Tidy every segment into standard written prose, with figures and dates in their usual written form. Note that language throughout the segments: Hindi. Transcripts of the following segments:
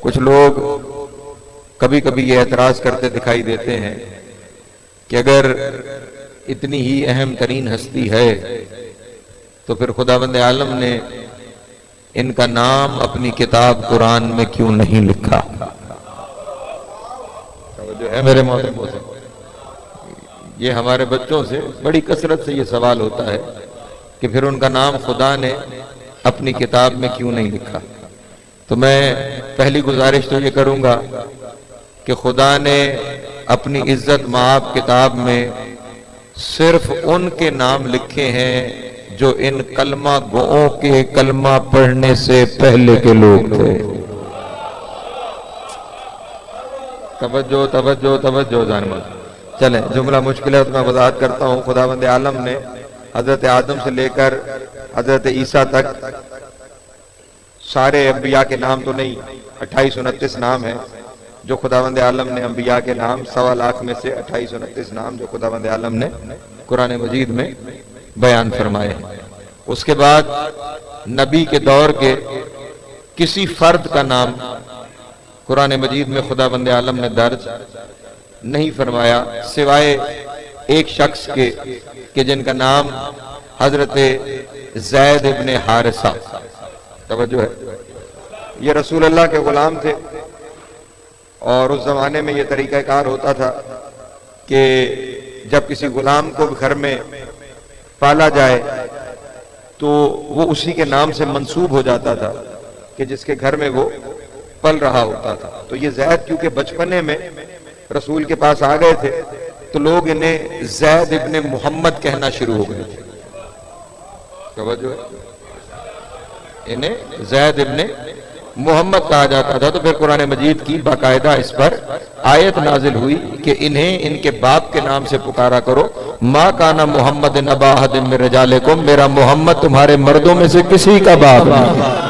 कुछ लोग कभी कभी ये एतराज करते दिखाई देते हैं कि अगर इतनी ही अहम तरीन हस्ती है तो फिर खुदावंद आलम ने इनका नाम अपनी किताब कुरान में क्यों नहीं लिखा। जो है मेरे मोहतरम से, ये हमारे बच्चों से बड़ी कसरत से ये सवाल होता है कि फिर उनका नाम खुदा ने अपनी किताब में क्यों नहीं लिखा। तो मैं पहली गुजारिश तो ये करूंगा कि खुदा ने अपनी इज्जत माब किताब में सिर्फ उनके नाम लिखे हैं जो इन कलमा गोओं के कलमा पढ़ने से पहले के लोग थे। तवज्जो तवज्जो तवज्जो जानवर। चले, जुमला मुश्किल है तो मैं वजाहत करता हूँ। खुदावंद आलम ने हजरत आदम से लेकर हजरत ईसा तक सारे अंबिया के नाम तो नहीं, 2829 नाम है जो खुदावंद आलम ने अंबिया के नाम, 1.25 लाख में से 2829 नाम जो खुदावंद आलम ने कुरान मजीद में बयान फरमाए हैं। उसके बाद नबी के दौर के किसी फर्द का नाम कुरान मजीद में खुदावंद आलम ने दर्ज नहीं फरमाया सिवाय एक शख्स के कि जिनका नाम हजरत ज़ैद इब्ने हारिसा। तवज्जो है, ये रसूल अल्लाह के गुलाम थे और उस जमाने में ये तरीकाकार होता था कि जब किसी गुलाम को घर में पाला जाए तो वो उसी के नाम से मंसूब हो जाता था कि जिसके घर में वो पल रहा होता था। तो ये ज़ैद क्योंकि बचपने में रसूल के पास आ गए थे तो लोग इन्हें ज़ैद इब्ने मोहम्मद कहना शुरू हो गए थे। तवज्जो है, इन्हें ज़ैद इब्ने मोहम्मद कहा जाता था। तो फिर कुरान मजीद की बाकायदा इस पर आयत नाजिल हुई कि इन्हें इनके बाप के नाम से पुकारा करो। माँ काना मोहम्मद नबा अहदिम मिन रिजालिकुम, मेरा मोहम्मद तुम्हारे मर्दों में से किसी का बाप नहीं।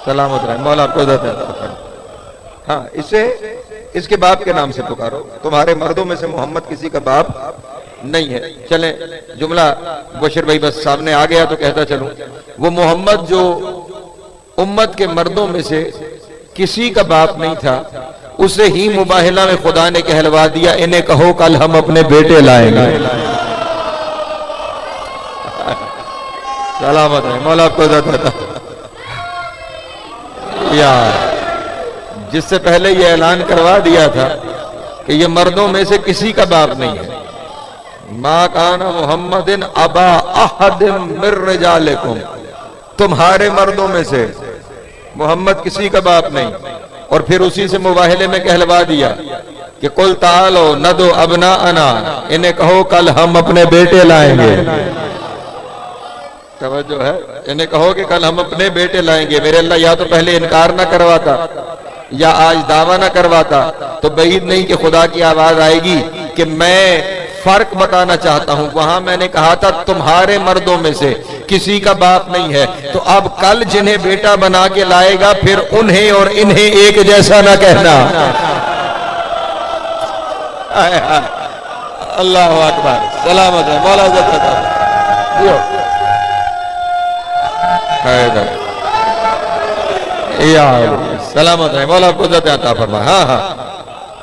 सलामत रहे, मौला आपको इज़्ज़त है। हाँ, इसे इसके बाप के नाम से पुकारो, तुम्हारे मर्दों में से मोहम्मद किसी का बाप नहीं है। चलें, जुमला बशीर भाई बस सामने आ गया तो कहता चलूं, वो मोहम्मद जो उम्मत के मर्दों में से किसी का बाप नहीं था, उसे ही मुबाहिला में खुदा ने कहलवा दिया, इन्हें कहो कल हम अपने बेटे लाएंगे। सलामत है, मौला आपको इज़्ज़त है। यार, जिससे पहले ये ऐलान करवा दिया था कि ये मर्दों में से किसी का बाप नहीं है। मा काना मुहम्मदिन अबा अहदिम मिन रिजालिकुम, तुम्हारे मर्दों में से मोहम्मद किसी का बाप नहीं। और फिर उसी से मुबाहिले में कहलवा दिया कि कुल तालो नदो अबना अना, इन्हें कहो कल हम अपने बेटे लाएंगे। तवज्जो है, इन्हें कहो कि कल हम अपने बेटे लाएंगे। मेरे अल्लाह या तो पहले इनकार ना करवाता या आज दावा ना करवाता तो बईद नहीं कि खुदा की आवाज आएगी कि मैं फर्क बताना चाहता हूं। वहां मैंने कहा था तुम्हारे मर्दों में से किसी का बाप नहीं है, तो अब कल जिन्हें बेटा बना के लाएगा फिर उन्हें और इन्हें एक जैसा ना कहना। अल्लाह अकबर, सलामत है, मौला सलामत है, मौला आपको इज़्ज़त अता फरमाए। हाँ हाँ,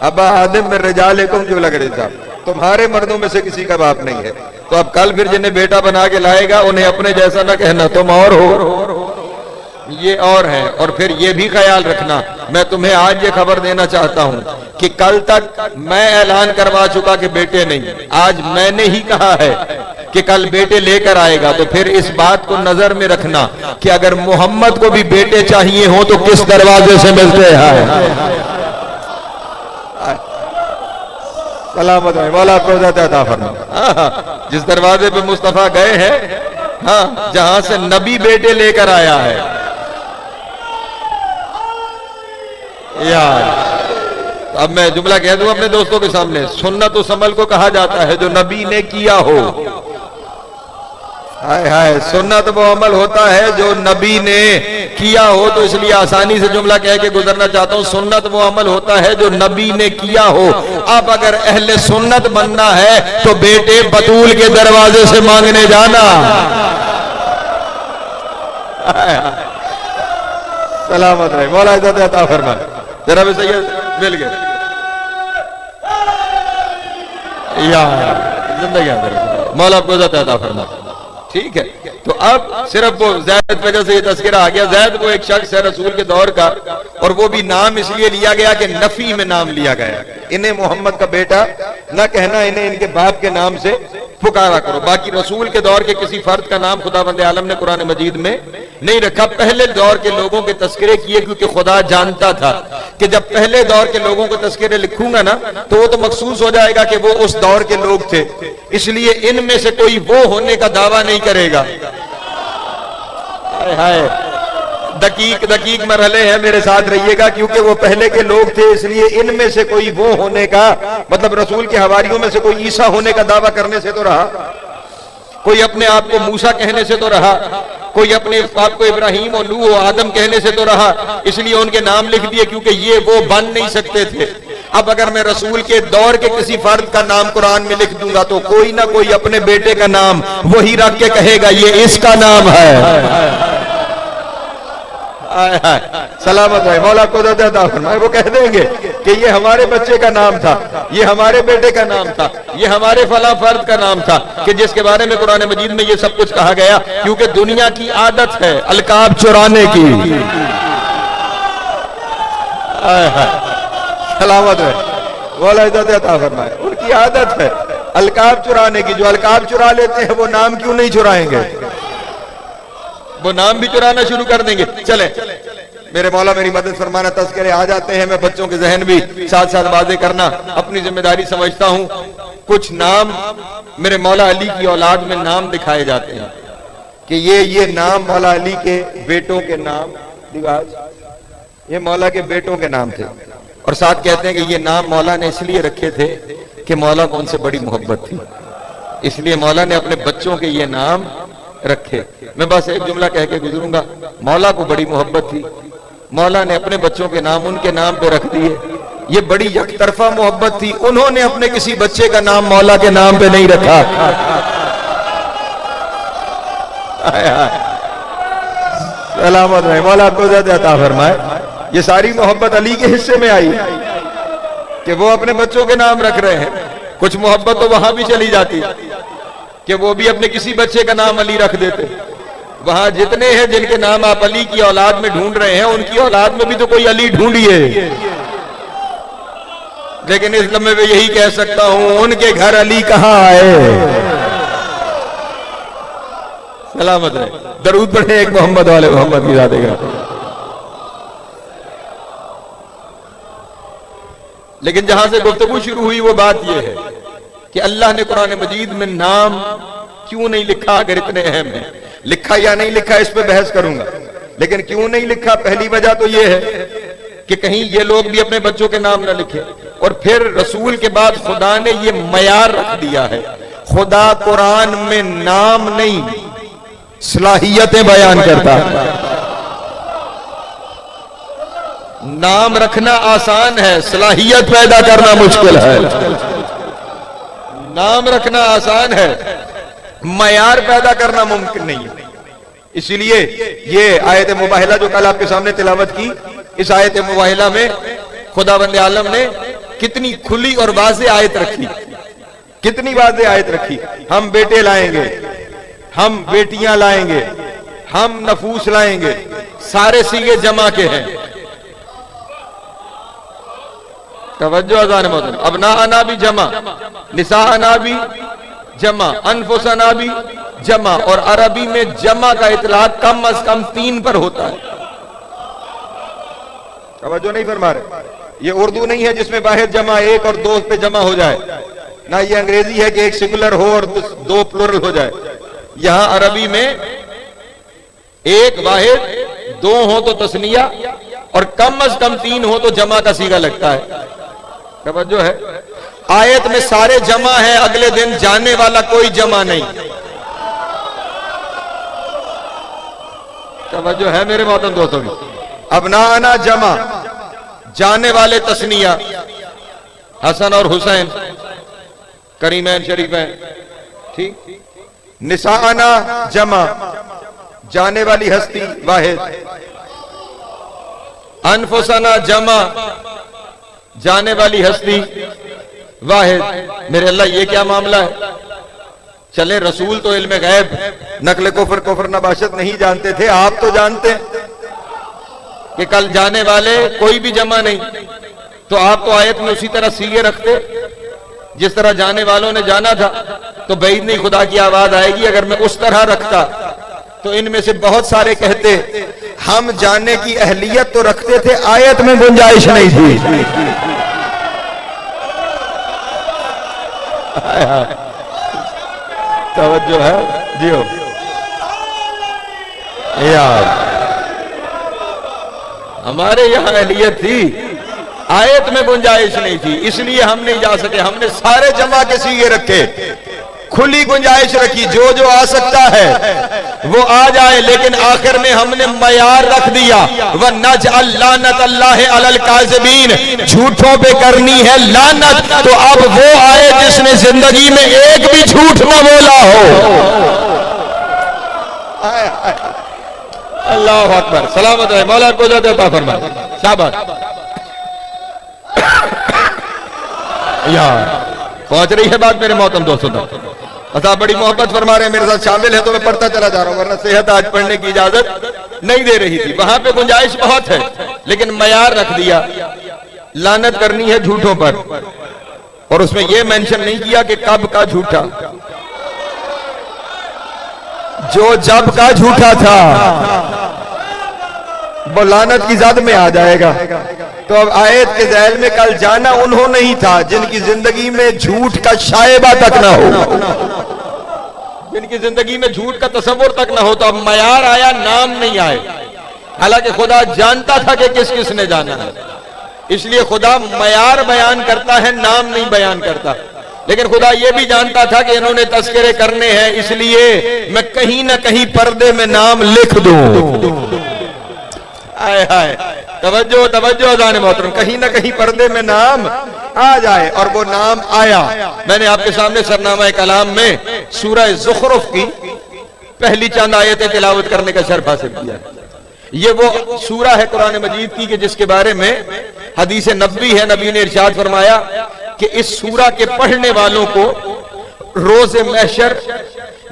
अबा आदम में रिजालिकुम जो लग रहे साहब, तुम्हारे मर्दों में से किसी का बाप नहीं है, तो अब कल फिर जिन्हें बेटा बना के लाएगा उन्हें अपने जैसा ना कहना, तुम और हो, ये और है। और फिर ये भी ख्याल रखना, मैं तुम्हें आज ये खबर देना चाहता हूं कि कल तक मैं ऐलान करवा चुका कि बेटे नहीं, आज मैंने ही कहा है कि कल बेटे लेकर आएगा। तो फिर इस बात को नजर में रखना कि अगर मोहम्मद को भी बेटे चाहिए हो तो किस दरवाजे से मिलते हैं। सलामत है, मौला आपको इज़्ज़त अता फरमाए। जिस दरवाजे पे मुस्तफा गए हैं, हाँ, जहां से नबी बेटे लेकर आया है। यार, अब मैं जुमला कह दूं अपने दोस्तों के सामने, सुन्नत उस अमल को कहा जाता है जो नबी ने किया हो। हाय हाय, सुन्नत वो अमल होता है जो नबी ने किया हो। तो इसलिए आसानी से जुमला कह के गुजरना चाहता हूं, सुन्नत वो अमल होता है जो नबी ने किया हो। अब अगर अहले सुन्नत बनना है तो बेटे बतूल के दरवाजे से मांगने जाना। सलामत रहे, मौला इज्जत अता फरमाए। जनाब सैयद मिल गए यार, जिंदगी अंदर मौला आपको इज्जत अता फरमाए। ठीक है, तो अब सिर्फ वो ज़ैद वजह से ये तस्करा आ गया। ज़ैद वो एक शख्स है रसूल के दौर का, और वो भी नाम इसलिए लिया गया कि नफी में नाम लिया गया। इन्हें मोहम्मद का बेटा न कहना, इन्हें इनके बाप के नाम से पुकारा करो। बाकी रसूल के दौर के किसी फर्द का नाम खुदावंद आलम ने कुरान मजीद में नहीं रखा। पहले दौर के लोगों के तस्करे किए, क्योंकि खुदा जानता था कि जब पहले दौर के लोगों के तस्करे लिखूंगा ना, तो वो तो मखसूस हो जाएगा कि वो उस दौर के लोग थे, इसलिए इनमें से कोई वो होने का दावा नहीं करेगा। हाय दकीक दकीक मरहले हैं, मेरे साथ रहिएगा, क्योंकि वो पहले के लोग थे, इसलिए इनमें से कोई वो होने का, मतलब रसूल के हवारियों में से कोई ईसा होने का दावा करने से तो रहा, कोई अपने आप को मूसा कहने से तो रहा, कोई अपने आप को इब्राहिम और नूह और आदम कहने से तो रहा, इसलिए उनके नाम लिख दिए, क्योंकि ये वो बन नहीं सकते थे। अब अगर मैं रसूल के दौर के किसी फर्द का नाम कुरान में लिख दूंगा, तो कोई ना कोई अपने बेटे का नाम वही रख के कहेगा ये इसका नाम है। सलामत है, मौला को अता फरमाए। वो कह देंगे कि ये हमारे बच्चे का नाम था, ये हमारे बेटे का नाम था, ये हमारे फला फर्द का नाम था, कि जिसके बारे में कुरान मजीद में ये सब कुछ कहा गया। क्योंकि दुनिया की आदत है अलकाब चुराने की। सलामत है, मौला इज्जत अता फरमाए। उनकी आदत है अलकाब चुराने की। जो अलकाब चुरा लेते हैं वो नाम क्यों नहीं चुराएंगे? वो नाम भी चुराना शुरू कर देंगे। चले मेरे मौला मेरी मदद फरमाना। तज़किरे आ जाते हैं, मैं बच्चों के जहन भी साथ साथ वाज़े करना अपनी जिम्मेदारी समझता हूँ। कुछ नाम मेरे मौला अली की औलाद में नाम दिखाए जाते हैं कि ये नाम मौला अली के बेटों के नाम, ये मौला के बेटों के नाम थे, और साथ कहते हैं कि ये नाम मौला ने इसलिए रखे थे कि मौला को उनसे बड़ी मोहब्बत थी, इसलिए मौला ने अपने बच्चों के ये नाम रखे। मैं बस एक जुमला कह के गुजरूंगा। मौला को बड़ी मोहब्बत थी, मौला ने अपने बच्चों के नाम उनके नाम पे रख दिए। ये बड़ी यकतरफा मोहब्बत थी, उन्होंने अपने किसी बच्चे का नाम मौला के नाम पे नहीं रखा। सलामत रहे, मौला आपको इज्जत अता फरमाए। ये सारी मोहब्बत अली के हिस्से में आई कि वो अपने बच्चों के नाम रख रहे हैं। कुछ मोहब्बत तो वहां भी चली जाती कि वो भी अपने किसी बच्चे का नाम अली रख देते। वहां जितने हैं जिनके नाम आप अली की औलाद में ढूंढ रहे हैं, उनकी औलाद में भी तो कोई अली ढूंढिए। लेकिन इस लम्हे में यही कह सकता हूं, उनके घर अली कहां आए। सलामत रहे, दरूद पढ़े एक मोहम्मद वाले मोहम्मद की ज़ात का। लेकिन जहां से गुफ्तगू शुरू हुई वो बात यह है कि अल्लाह ने कुरान मजीद में नाम क्यों नहीं लिखा। अगर इतने अहम है, लिखा या नहीं लिखा इस पे बहस करूंगा, लेकिन क्यों नहीं लिखा, पहली वजह तो यह है कि कहीं ये लोग भी अपने बच्चों के नाम ना लिखे। और फिर रसूल के बाद खुदा ने ये मयार रख दिया है। खुदा कुरान में नाम नहीं सलाहियतें बयान करता है। नाम रखना आसान है, सलाहियत पैदा करना मुश्किल है। नाम रखना आसान है, मयार पैदा करना मुमकिन नहीं है। इसलिए ये आयत मुबाहिला जो कल आपके सामने तिलावत की, इस आयत मुबाहिला में खुदावंद आलम ने कितनी खुली और वाज़ेह आयत रखी, कितनी वाज़ेह आयत रखी। हम बेटे लाएंगे, हम बेटियां लाएंगे, हम नफूस लाएंगे, सारे सीगे जमा के हैं। तवज्जो अज़ान मोहतरम, अबना अना भी जमा, निसा अना भी जमा, अनफुस अना भी जमा, और अरबी में जमा का इतलाक कम अज कम 3 पर होता है। तवज्जो नहीं फरमा रहे, ये उर्दू नहीं है जिसमें वाहिद जमा 1 और 2 पे जमा हो जाए, ना ये अंग्रेजी है कि एक सिंगुलर हो और 2 प्लुरल हो जाए। यहां अरबी में 1 वाहिद, 2 हो तो तस्निया, और कम अज कम 3 हो तो जमा का सीगा लगता है। तवज्जो है, आयत में सारे जमा है, अगले दिन जाने वाला कोई जमा नहीं। तवज्जो है मेरे मोहतरम दोस्तों की। अबनाना जमा, जाने वाले तस्निया, हसन और हुसैन, करीमैन शरीफैन, ठीक। निसाना जमा, जाने वाली हस्ती वाहिद, अनफुसना जमा, जाने वाली हस्ती वाहिद। मेरे अल्लाह ये क्या मामला है? चले रसूल तो इल्म गैब नकल कुफर कुफर नबाशत नहीं जानते थे, आप तो जानते कि कल जाने वाले कोई भी जमा नहीं, तो आप तो आयत में उसी तरह सीगे रखते जिस तरह जाने वालों ने जाना था। तो बैद नहीं खुदा की आवाज आएगी अगर मैं उस तरह रखता। तो इनमें से बहुत सारे कहते हम जानने की अहलियत तो रखते थे, आयत में गुंजाइश नहीं थी। तवज्जो है जियो यार, हमारे यहां अहलियत थी, आयत में गुंजाइश नहीं थी, इसलिए हम नहीं जा सके। हमने सारे जमा के सीगे रखे, खुली गुंजाइश रखी, जो जो आ सकता है वो आ जाए, लेकिन आखिर में हमने मयार रख दिया, वह नजअल लानत अल्लाह अलल काज़िबीन, झूठों पे करनी है लानत। तो अब वो आए जिसने जिंदगी में एक भी झूठ न बोला हो। अल्लाह अकबर, सलामत है, मौला को देता फरमाए, शाबाश यार। पहुंच रही है बात मेरे मोहतरम दोस्तों तक। अच्छा, बड़ी मोहब्बत फरमा रहे हैं, मेरे साथ शामिल है तो मैं पढ़ता चला जा रहा हूं, वरना सेहत आज पढ़ने की इजाजत नहीं दे रही थी। वहां पे गुंजाइश बहुत है, लेकिन मयार रख दिया, लानत करनी है झूठों पर, और उसमें यह मेंशन नहीं किया कि कब का झूठा, जो जब का झूठा था वो लानत की जद में आ जाएगा। तो अब आयत के ज़ैल में कल जाना उन्होंने ही था जिनकी जिंदगी में झूठ का शायबा तक ना हो, जिनकी जिंदगी में झूठ का तसव्वुर तक ना हो। तो अब मयार आया, नाम नहीं आए, हालांकि खुदा जानता था कि किस किस ने जाना है, इसलिए खुदा मयार बयान करता है, नाम नहीं बयान करता। लेकिन खुदा यह भी जानता था कि इन्होंने तस्करे करने हैं, इसलिए मैं कहीं ना कहीं पर्दे में नाम लिख दूं। आए हाय, तवज्जो तवज्जो जाने मोहतरम, कहीं ना कहीं पर्दे में नाम आ जाए, और वो नाम आया। मैंने आपके सामने सरनामा कलाम में सूरह ज़ुख़रुफ़ की पहली चंद आयतें तिलावत करने का शर्फ हासिल किया। ये वो सूरा है कुरान मजीद की कि जिसके बारे में हदीस नबवी है, नबी ने इरशाद फरमाया कि इस सूरा के पढ़ने वालों को रोज़े महशर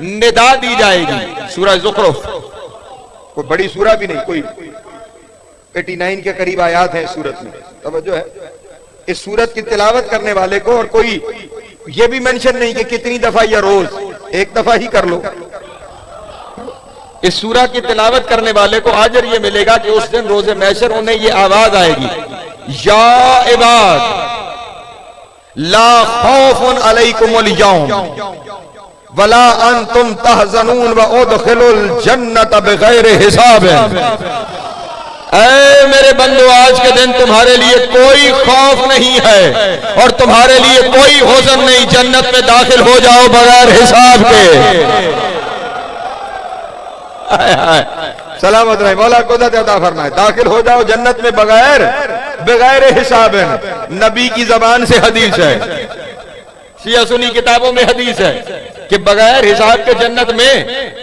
निदा दी जाएगी। सूरह ज़ुख़रुफ़ कोई बड़ी सूरा भी नहीं, कोई 89 के करीब आयात है सूरत में। तवज्जो है, इस सूरत की तिलावत करने वाले को, और कोई ये भी मेंशन नहीं कि कितनी दफा या रोज, एक दफा ही कर लो। इस सूरा की तिलावत करने वाले को अजर ये मिलेगा कि उस दिन रोजे महशर उन्हें ये आवाज आएगी, या इबाद ला खौफुन अलैकुमुल यौम वला अंतुम तहज़नून व उदखिलुल जन्नत बिगैर हिसाब। ऐ मेरे बंदो, आज के दिन तुम्हारे लिए कोई खौफ नहीं है और तुम्हारे लिए कोई हुज़न नहीं, जन्नत में दाखिल हो जाओ बगैर हिसाब के। सलामत रहे, मौला कुदरत अता फरमाए, दाखिल हो जाओ जन्नत में बगैर हिसाब। नबी की जबान से हदीस है, शिया सुन्नी किताबों में हदीस है कि बगैर हिसाब के जन्नत में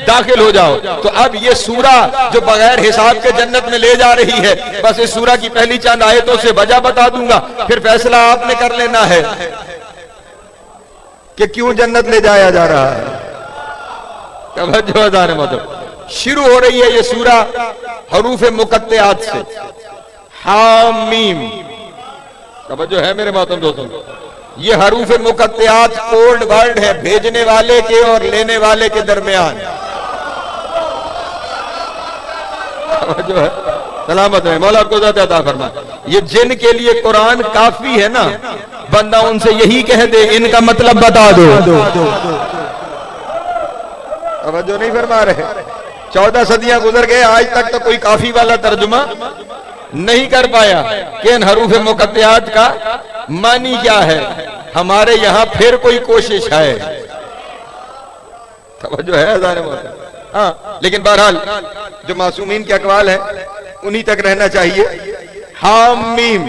दाखिल हो जाओ। तो अब ये सूरा जो बगैर हिसाब के जन्नत में ले जा रही है, बस इस सूरा की पहली चंद आयतों से वजह बता दूंगा, फिर फैसला आपने कर लेना है कि क्यों जन्नत ले जाया जा रहा है। मतलब शुरू हो रही है ये सूरा हरूफ मुकत्तआत से, हामीम। जो है मेरे मोहतरम दोस्तों, ये हरूफ मुकत्तआत कोड वर्ड है भेजने वाले के और लेने वाले के दरमियान। जो है सलामत है, मौला को अता फरमाए। ये जिन के लिए कुरान काफी है ना, बंदा उनसे यही कह दे इनका मतलब बता दो। अब जो नहीं फरमा रहे, 14 सदियां गुजर गए, आज तक तो कोई काफी वाला तर्जुमा नहीं कर पाया कि इन हरूफ मुकत्तआत का मानी क्या है। हमारे यहां फिर कोई कोशिश है, जो है हाँ, लेकिन बहरहाल जो मासूमीन के अकवाल है उन्हीं तक रहना चाहिए। हामीम,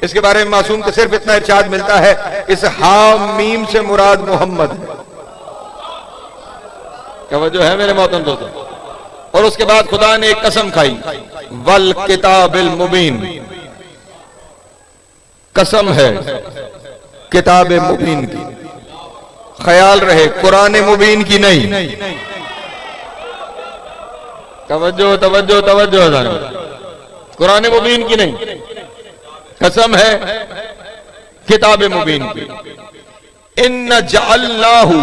इसके बारे में मासूम को सिर्फ इतना इरशाद मिलता है, इस हामीम से मुराद मोहम्मद है। जो है मेरे मोहतरम दोस्तों, और उसके बाद खुदा ने एक कसम खाई, वल किताबिल मुबीन, कसम है किताब मुबीन की। ख्याल रहे कुरान मुबीन की नहीं। तवज्जो तवज्जो तवज्जो, कुरान मुबीन की नहीं, कसम है किताब मुबीन की। इन्ना जअल्नाहु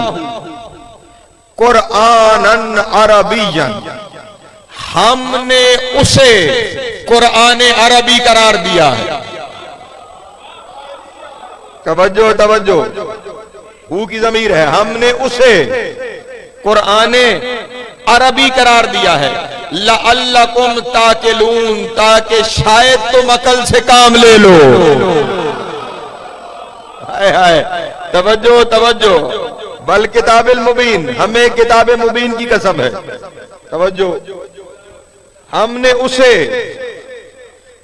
कुरआनन अरबिय्यन, हमने उसे कुरान अरबी करार दिया है। तवज्जो तवज्जो, हू की ज़मीर है, हमने उसे कुरान अरबी करार दिया है। लअल्लकुम ताकिलून, ताकि शायद तुम अकल से काम ले लो। हाय हाय, तवज्जो तवज्जो, बल किताबिल मुबीन, हमें किताब मुबीन की कसम है। तवज्जो, हमने उसे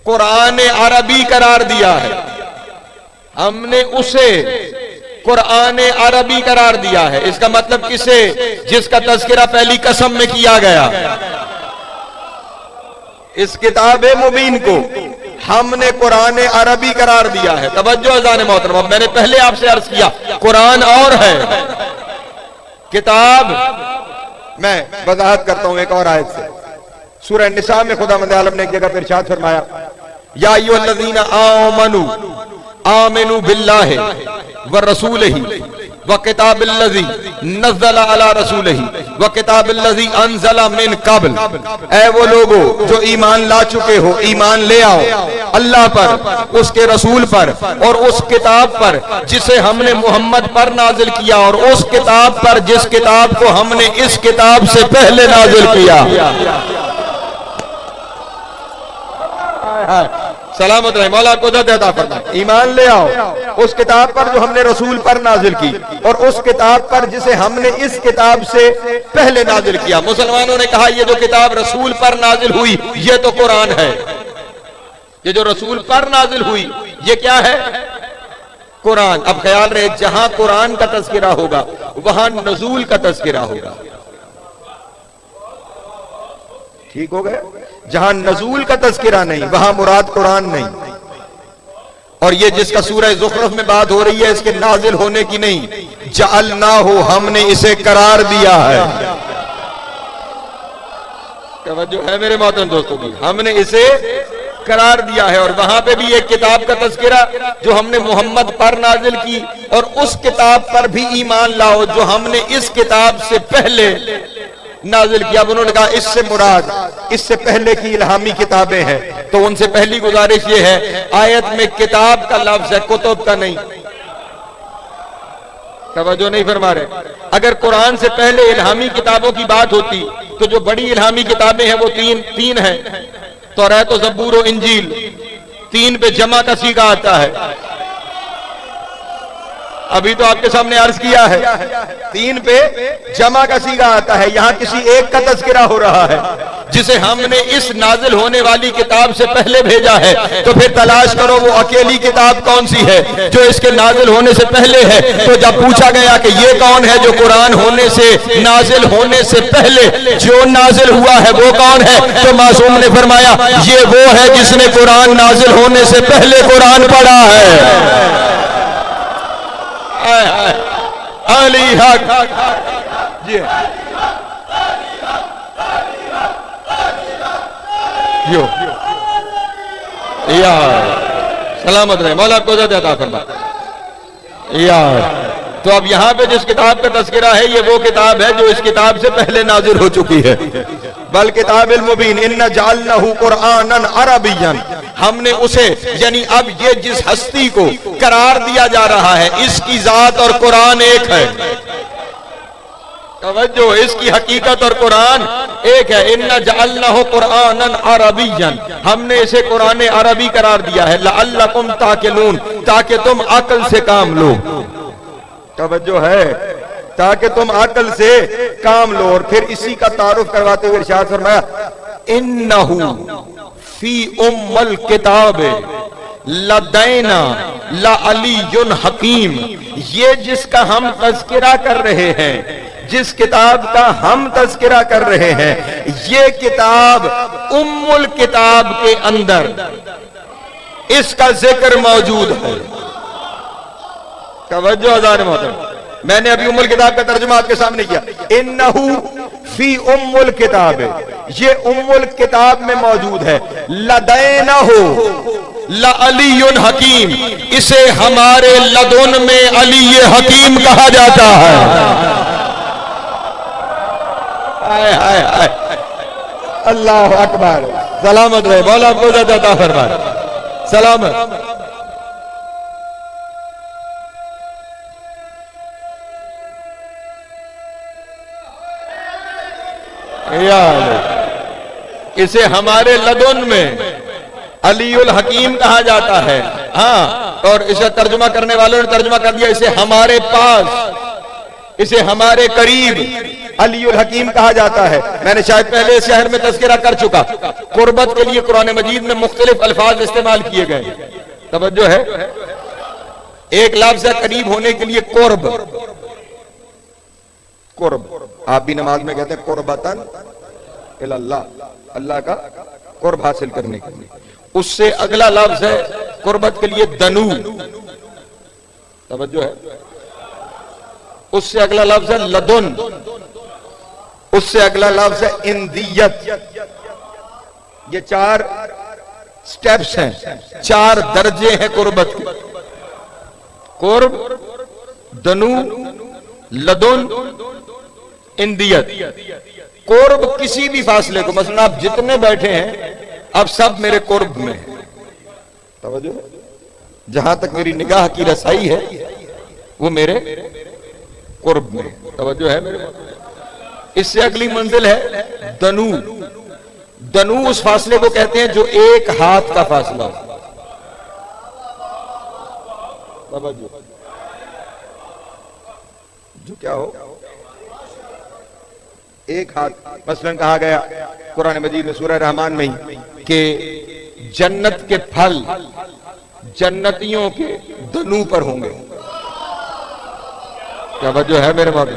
कुरान अरबी करार दिया है, हमने उसे कुरान अरबी करार दिया है। इसका मतलब किसे? जिसका तज़किरा पहली कसम में किया गया। इस किताब मुबीन को हमने कुरान अरबी करार दिया है। तवज्जो अज़ान मोहतरमा, मैंने पहले आपसे अर्ज किया कुरान और है, किताब। मैं वजाहत करता हूं एक और आयत से, सूरह निसा में खुदावंद आलम ने एक जगह पर इरशाद फरमाया, या अय्युहल्लज़ीना आमनू आमिनू बिल्लाहि व रसूलिही व किताबिल्लज़ी नज़्ज़ला अला रसूलिही व किताबिल्लज़ी अनज़ला मिन क़ब्ल। ऐ वो लोगो जो ईमान ला चुके हो, ईमान ले आओ अल्लाह पर, उसके रसूल पर और उस किताब पर जिसे हमने मोहम्मद पर नाजिल किया, और उस किताब पर जिस किताब को हमने इस किताब से पहले नाजिल किया। सलामत रहे, मौला को अता फरमाए। ईमान ले आओ उस किताब पर जो हमने रसूल पर नाजिल की, और उस किताब पर जिसे हमने इस किताब से पहले नाजिल किया। मुसलमानों ने कहा ये जो किताब रसूल पर नाजिल हुई ये तो कुरान है, ये जो रसूल पर नाजिल हुई ये क्या है? कुरान। अब ख्याल रहे, जहां कुरान का तज़किरा होगा वहां नज़ूल का तज़किरा होगा। ठीक हो गया? जहां नज़ूल का तज़किरा नहीं वहां मुराद कुरान नहीं। और ये जिसका सूरह ज़ुख़रुफ़ में बात हो रही है इसके नाजिल होने की नहीं, जअल्नाहु, हमने इसे करार दिया है। तवज्जो है मेरे मोहतरम दोस्तों की, हमने इसे करार दिया है। और वहां पे भी एक किताब का तज़किरा जो हमने मोहम्मद पर नाजिल की, और उस किताब पर भी ईमान लाओ जो हमने इस किताब से पहले नाजिल किया। अब उन्होंने कहा इससे मुराद इससे पहले की इल्हामी किताबें हैं, तो उनसे पहली गुजारिश ये है, आयत में किताब का लफ्ज है, कुतुब का नहीं। तवज्जो नहीं फरमा रहे। अगर कुरान से पहले इल्हामी किताबों की बात होती तो जो बड़ी इल्हामी किताबें हैं वो तीन हैं, तौरात, ज़बूर और इंजील। 3 पे जमा का सीगा आता है। अभी तो आपके सामने अर्ज किया है 3 पे जमा का सीगा आता है। यहां किसी एक का तज़किरा हो रहा है जिसे हमने इस नाजिल होने वाली किताब से पहले भेजा है। तो फिर तलाश करो वो अकेली किताब कौन सी है जो इसके नाजिल होने से पहले है। तो जब पूछा गया कि ये कौन है जो कुरान होने से, नाजिल होने से पहले जो नाजिल हुआ है वो कौन है, तो मासूम ने फरमाया ये वो है जिसने कुरान नाजिल होने से पहले कुरान पढ़ा है। अली हक जी यो यार, सलामत रहे, मौला को अता फरमाए यार। तो अब यहाँ पे जिस किताब का तज़किरा है ये वो किताब है जो इस किताब से पहले नाजिल हो चुकी है। बल किताबिल मुबीन इन्ना जअल्नाहु कुरआनन अरबिय्यन, हमने उसे, यानी अब ये जिस हस्ती को करार दिया जा रहा है इसकी जात और कुरान एक है। तवज्जो, इसकी हकीकत और कुरान एक है। इन्ना जअल्नाहु कुरआनन अरबिय्यन, हमने इसे कुरान अरबी करार दिया है। लअल्लकुम ताकिलून, ताकि तुम अकल से काम लो। तवज्जो है, ताकि तुम अकल से काम लो। और फिर इसी का तारुफ करवाते हुए इरशाद फरमाया इन्नहु फी उम्मल किताब लदैना ला अलीयुन हकीम, ये जिसका हम तज़किरा कर रहे हैं, जिस किताब का हम तज़किरा कर रहे हैं, ये किताब उम्मुल किताब के अंदर इसका जिक्र मौजूद है। तवज्जो हज़ार मोहतरम, मैंने अभी उम्मुल किताब का तर्जुमा आपके सामने किया। इन्नहु फी उम्मुल किताब, ये उम्मुल किताब में मौजूद है। लदैनहु लअलियुन हकीम, इसे हमारे लदुन में अली हकीम कहा जाता है। हाय हाय हाय, अल्लाह अकबर। सलामत रहे, मौला आपको ज़िंदा फरमाए, सलामत। इसे हमारे लदुन में अलीउल हकीम कहा जाता है। हाँ, और इसे तर्जुमा करने वालों ने तर्जुमा कर दिया, इसे हमारे पास, इसे हमारे करीब अलीउल हकीम कहा जाता है। मैंने शायद पहले इस शहर में तज़किरा कर चुका। कुर्बत के लिए कुरान मजीद में मुख्तलिफ अल्फाज इस्तेमाल किए गए। तवज्जो है, एक लफ्ज़ है करीब होने के लिए कुर्ब। कुर्ब आप भी नमाज में कहते हैं कुर्बतन इलल्लाह, अल्लाह का कुर्ब हासिल करने के लिए। उससे अगला लफ्ज है कुर्बत के लिए दनू। तवज्जो है, उससे अगला लफ्ज है लदुन, उससे अगला लफ्ज है इंदियत। ये 4 स्टेप्स हैं, 4 दर्जे हैं कुर्बत के। कुर्ब, दनू, लदुन, इंदियत। कुर्ब किसी भी फासले को, मसलन आप जितने बैठे हैं अब सब मेरे कुर्ब में है। तवज्जो, जहां तक मेरी निगाह की रसाई है वो मेरे कुर्ब में। तवज्जो है मेरे। इससे अगली मंजिल है दनू। दनू उस फासले को कहते हैं जो एक हाथ का फासला हो। तवज्जो, जो क्या हो, एक हाथ। मसलन कहा गया कुरान मजीद में सूरह रहमान में ही कि जन्नत के फल जन्नतियों के दनू पर होंगे। क्या वजह है मेरे बाबू?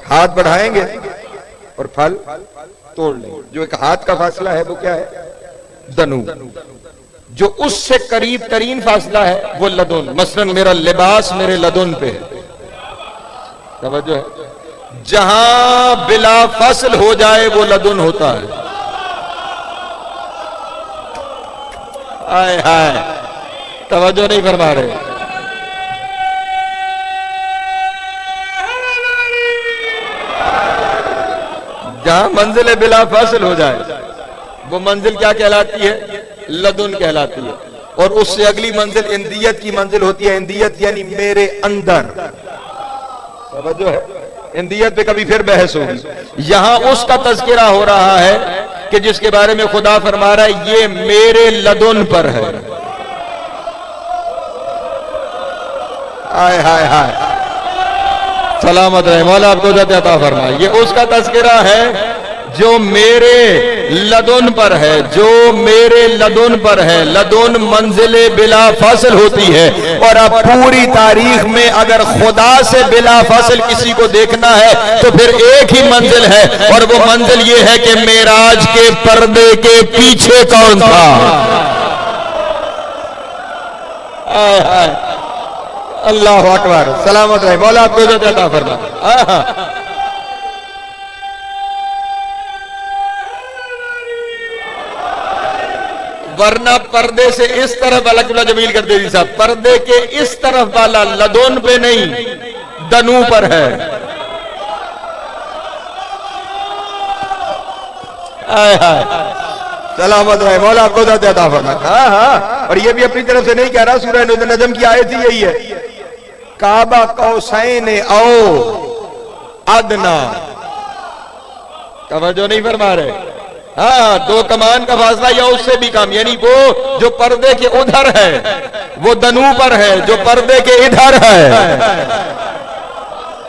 हाथ बढ़ाएंगे और फल तोड़ लेंगे। जो एक हाथ का फासला है वो क्या है? दनू। जो उससे करीब तरीन फासला है वो लदुन। मसलन मेरा लिबास मेरे लदुन पे है। तवज्जो है, जहां बिला फसल हो जाए वो लदुन होता है। आए हाय, तवज्जो नहीं फरमा रहे। जहां मंजिल बिला फसल हो जाए वो मंजिल क्या कहलाती है? लदुन कहलाती है। और उससे अगली मंजिल इंदियत की मंजिल होती है। इंदियत यानी मेरे अंदर। तवज्जो है, इंदियत पे कभी फिर बहस होगी। यहां उसका तज़किरा हो रहा है कि जिसके बारे में खुदा फरमा रहा है ये मेरे लदुन पर है। हाय हाय हाय, सलामत रहे, मौला आपको अता फरमाए। ये उसका तज़किरा है जो मेरे लदुन पर है, जो मेरे लदुन पर है। लदुन मंजिले बिला फसल होती है। और अब पूरी तारीख में अगर खुदा से बिला फसल किसी को देखना है तो फिर एक ही मंजिल है, और वो मंजिल ये है कि मेराज के पर्दे के पीछे कौन था। अल्लाह अकबर, सलामत रहे, मौला आपको अता फरमाए। वरना पर्दे से इस तरफ वाला जमील कर दे साहब, पर्दे के इस तरफ वाला लदुन पे नहीं दनू पर है। आय हाय, सलामत रहे, मौला आपको अता फरमाए। हाँ हाँ, और ये भी अपनी तरफ से नहीं कह रहा, सूरह नजम की आयत ही यही है, काबा कौसैन औ अदना। तवज्जो नहीं फरमा रहे। हाँ, 2 कमान का फासला या उससे भी कम, यानी वो जो पर्दे के उधर है वो दनू पर है, जो पर्दे के इधर है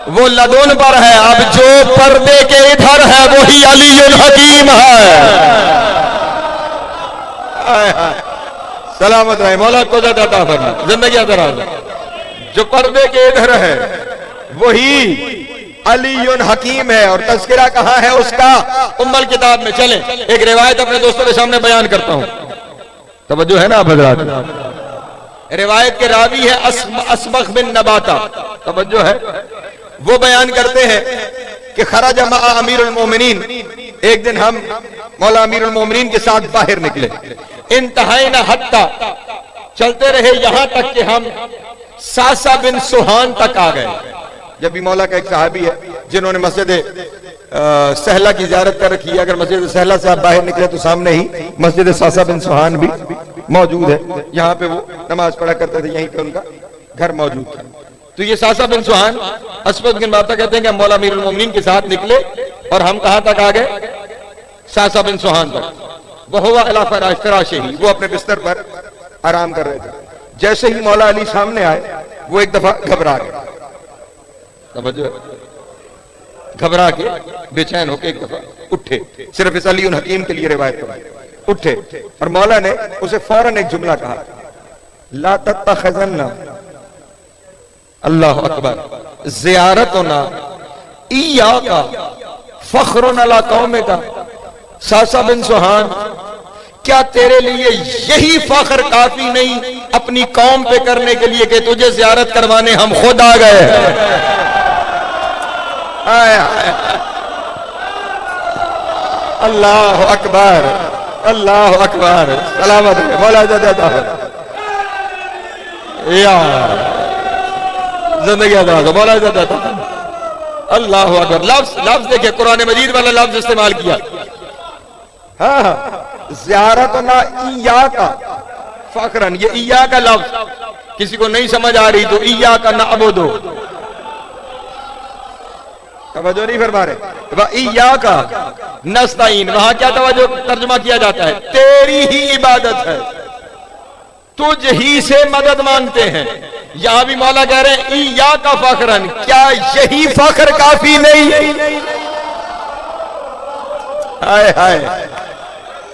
वो लदुन पर है। अब जो पर्दे के इधर है वही अलीउल हकीम है। सलामत रहे, मौला को अता फरमाए, जिंदगी दराज। जो पर्दे के इधर है वही अलीयुन हकीम है। और तज़किरा कहाँ है उसका? उम्मुल किताब में। चले एक रिवायत अपने दोस्तों के सामने बयान करता हूं, तवज्जो है ना आप हज़रात। रिवायत के रावी है असबग़ बिन नबाता, तवज्जो है। वो बयान करते हैं कि खरज मआ अमीरुल मोमिनीन, एक दिन हम मौला अमीरुल मोमिनीन के साथ बाहर निकले। इंतहाइना हत्ता, चलते रहे यहां तक कि हम सासा बिन सुहान तक आ गए। जब भी मौला का एक सहाबी है जिन्होंने मस्जिद सहला की ज़ियारत कर रखी है, अगर मस्जिद सहला से आप बाहर निकले तो सामने ही मस्जिद सासा बिन सुहान भी मौजूद है। यहाँ पे वो नमाज पढ़ा करते थे, यहीं पे उनका घर मौजूद था। तो ये सासा बिन सुहान असबग़ बिन बाता कहते हैं कि हम मौला अमीरुल मोमिनीन के साथ निकले और हम कहां तक आ गए? सासा बिन सुहान तक। वह हुआ अला फराशे ही, वो अपने बिस्तर पर आराम कर रहे थे। जैसे ही मौला अली सामने आए वो एक दफा घबरा गए, समझो, घबरा के बेचैन होके एक दफा उठे। सिर्फ इस अली हकीम के लिए रिवायत कर उठे और मौला ने उसे फौरन एक जुमला कहा, ला तत्तखज़न्ना, अल्लाह अकबर, ज़ियारतुना इय्याका फ़ख्रुन अला कौमिका। सासा बिन सुहान, क्या तेरे लिए यही फख्र काफी नहीं अपनी कौम पे करने के लिए कि तुझे ज़ियारत करवाने हम खुद आ गए? अल्लाह अकबर, अल्लाह अकबर, सलामत है मौला ज़दा यार, जिंदगी आज़ाद मौला ज़दा। अल्लाह अकबर। लफ्ज़ देखिए, कुरान मजीद वाला लफ्ज़ इस्तेमाल किया। हाँ, ज़ियारतना इय्याका फ़ख्रन, ये इय्या का लफ्ज़ किसी को नहीं समझ आ रही तो इय्याका नअबुदु, तवज्जो नहीं फरमा रहे। इय्याका नस्तईन, वहां क्या तवज्जो तर्जुमा किया जाता है? तेरी ही इबादत है, तुझ ही से मदद मांगते हैं। यहां भी मौला कह रहे हैं इय्याका फ़ख्रन, क्या यही फख्र काफी नहीं? हाय हाय,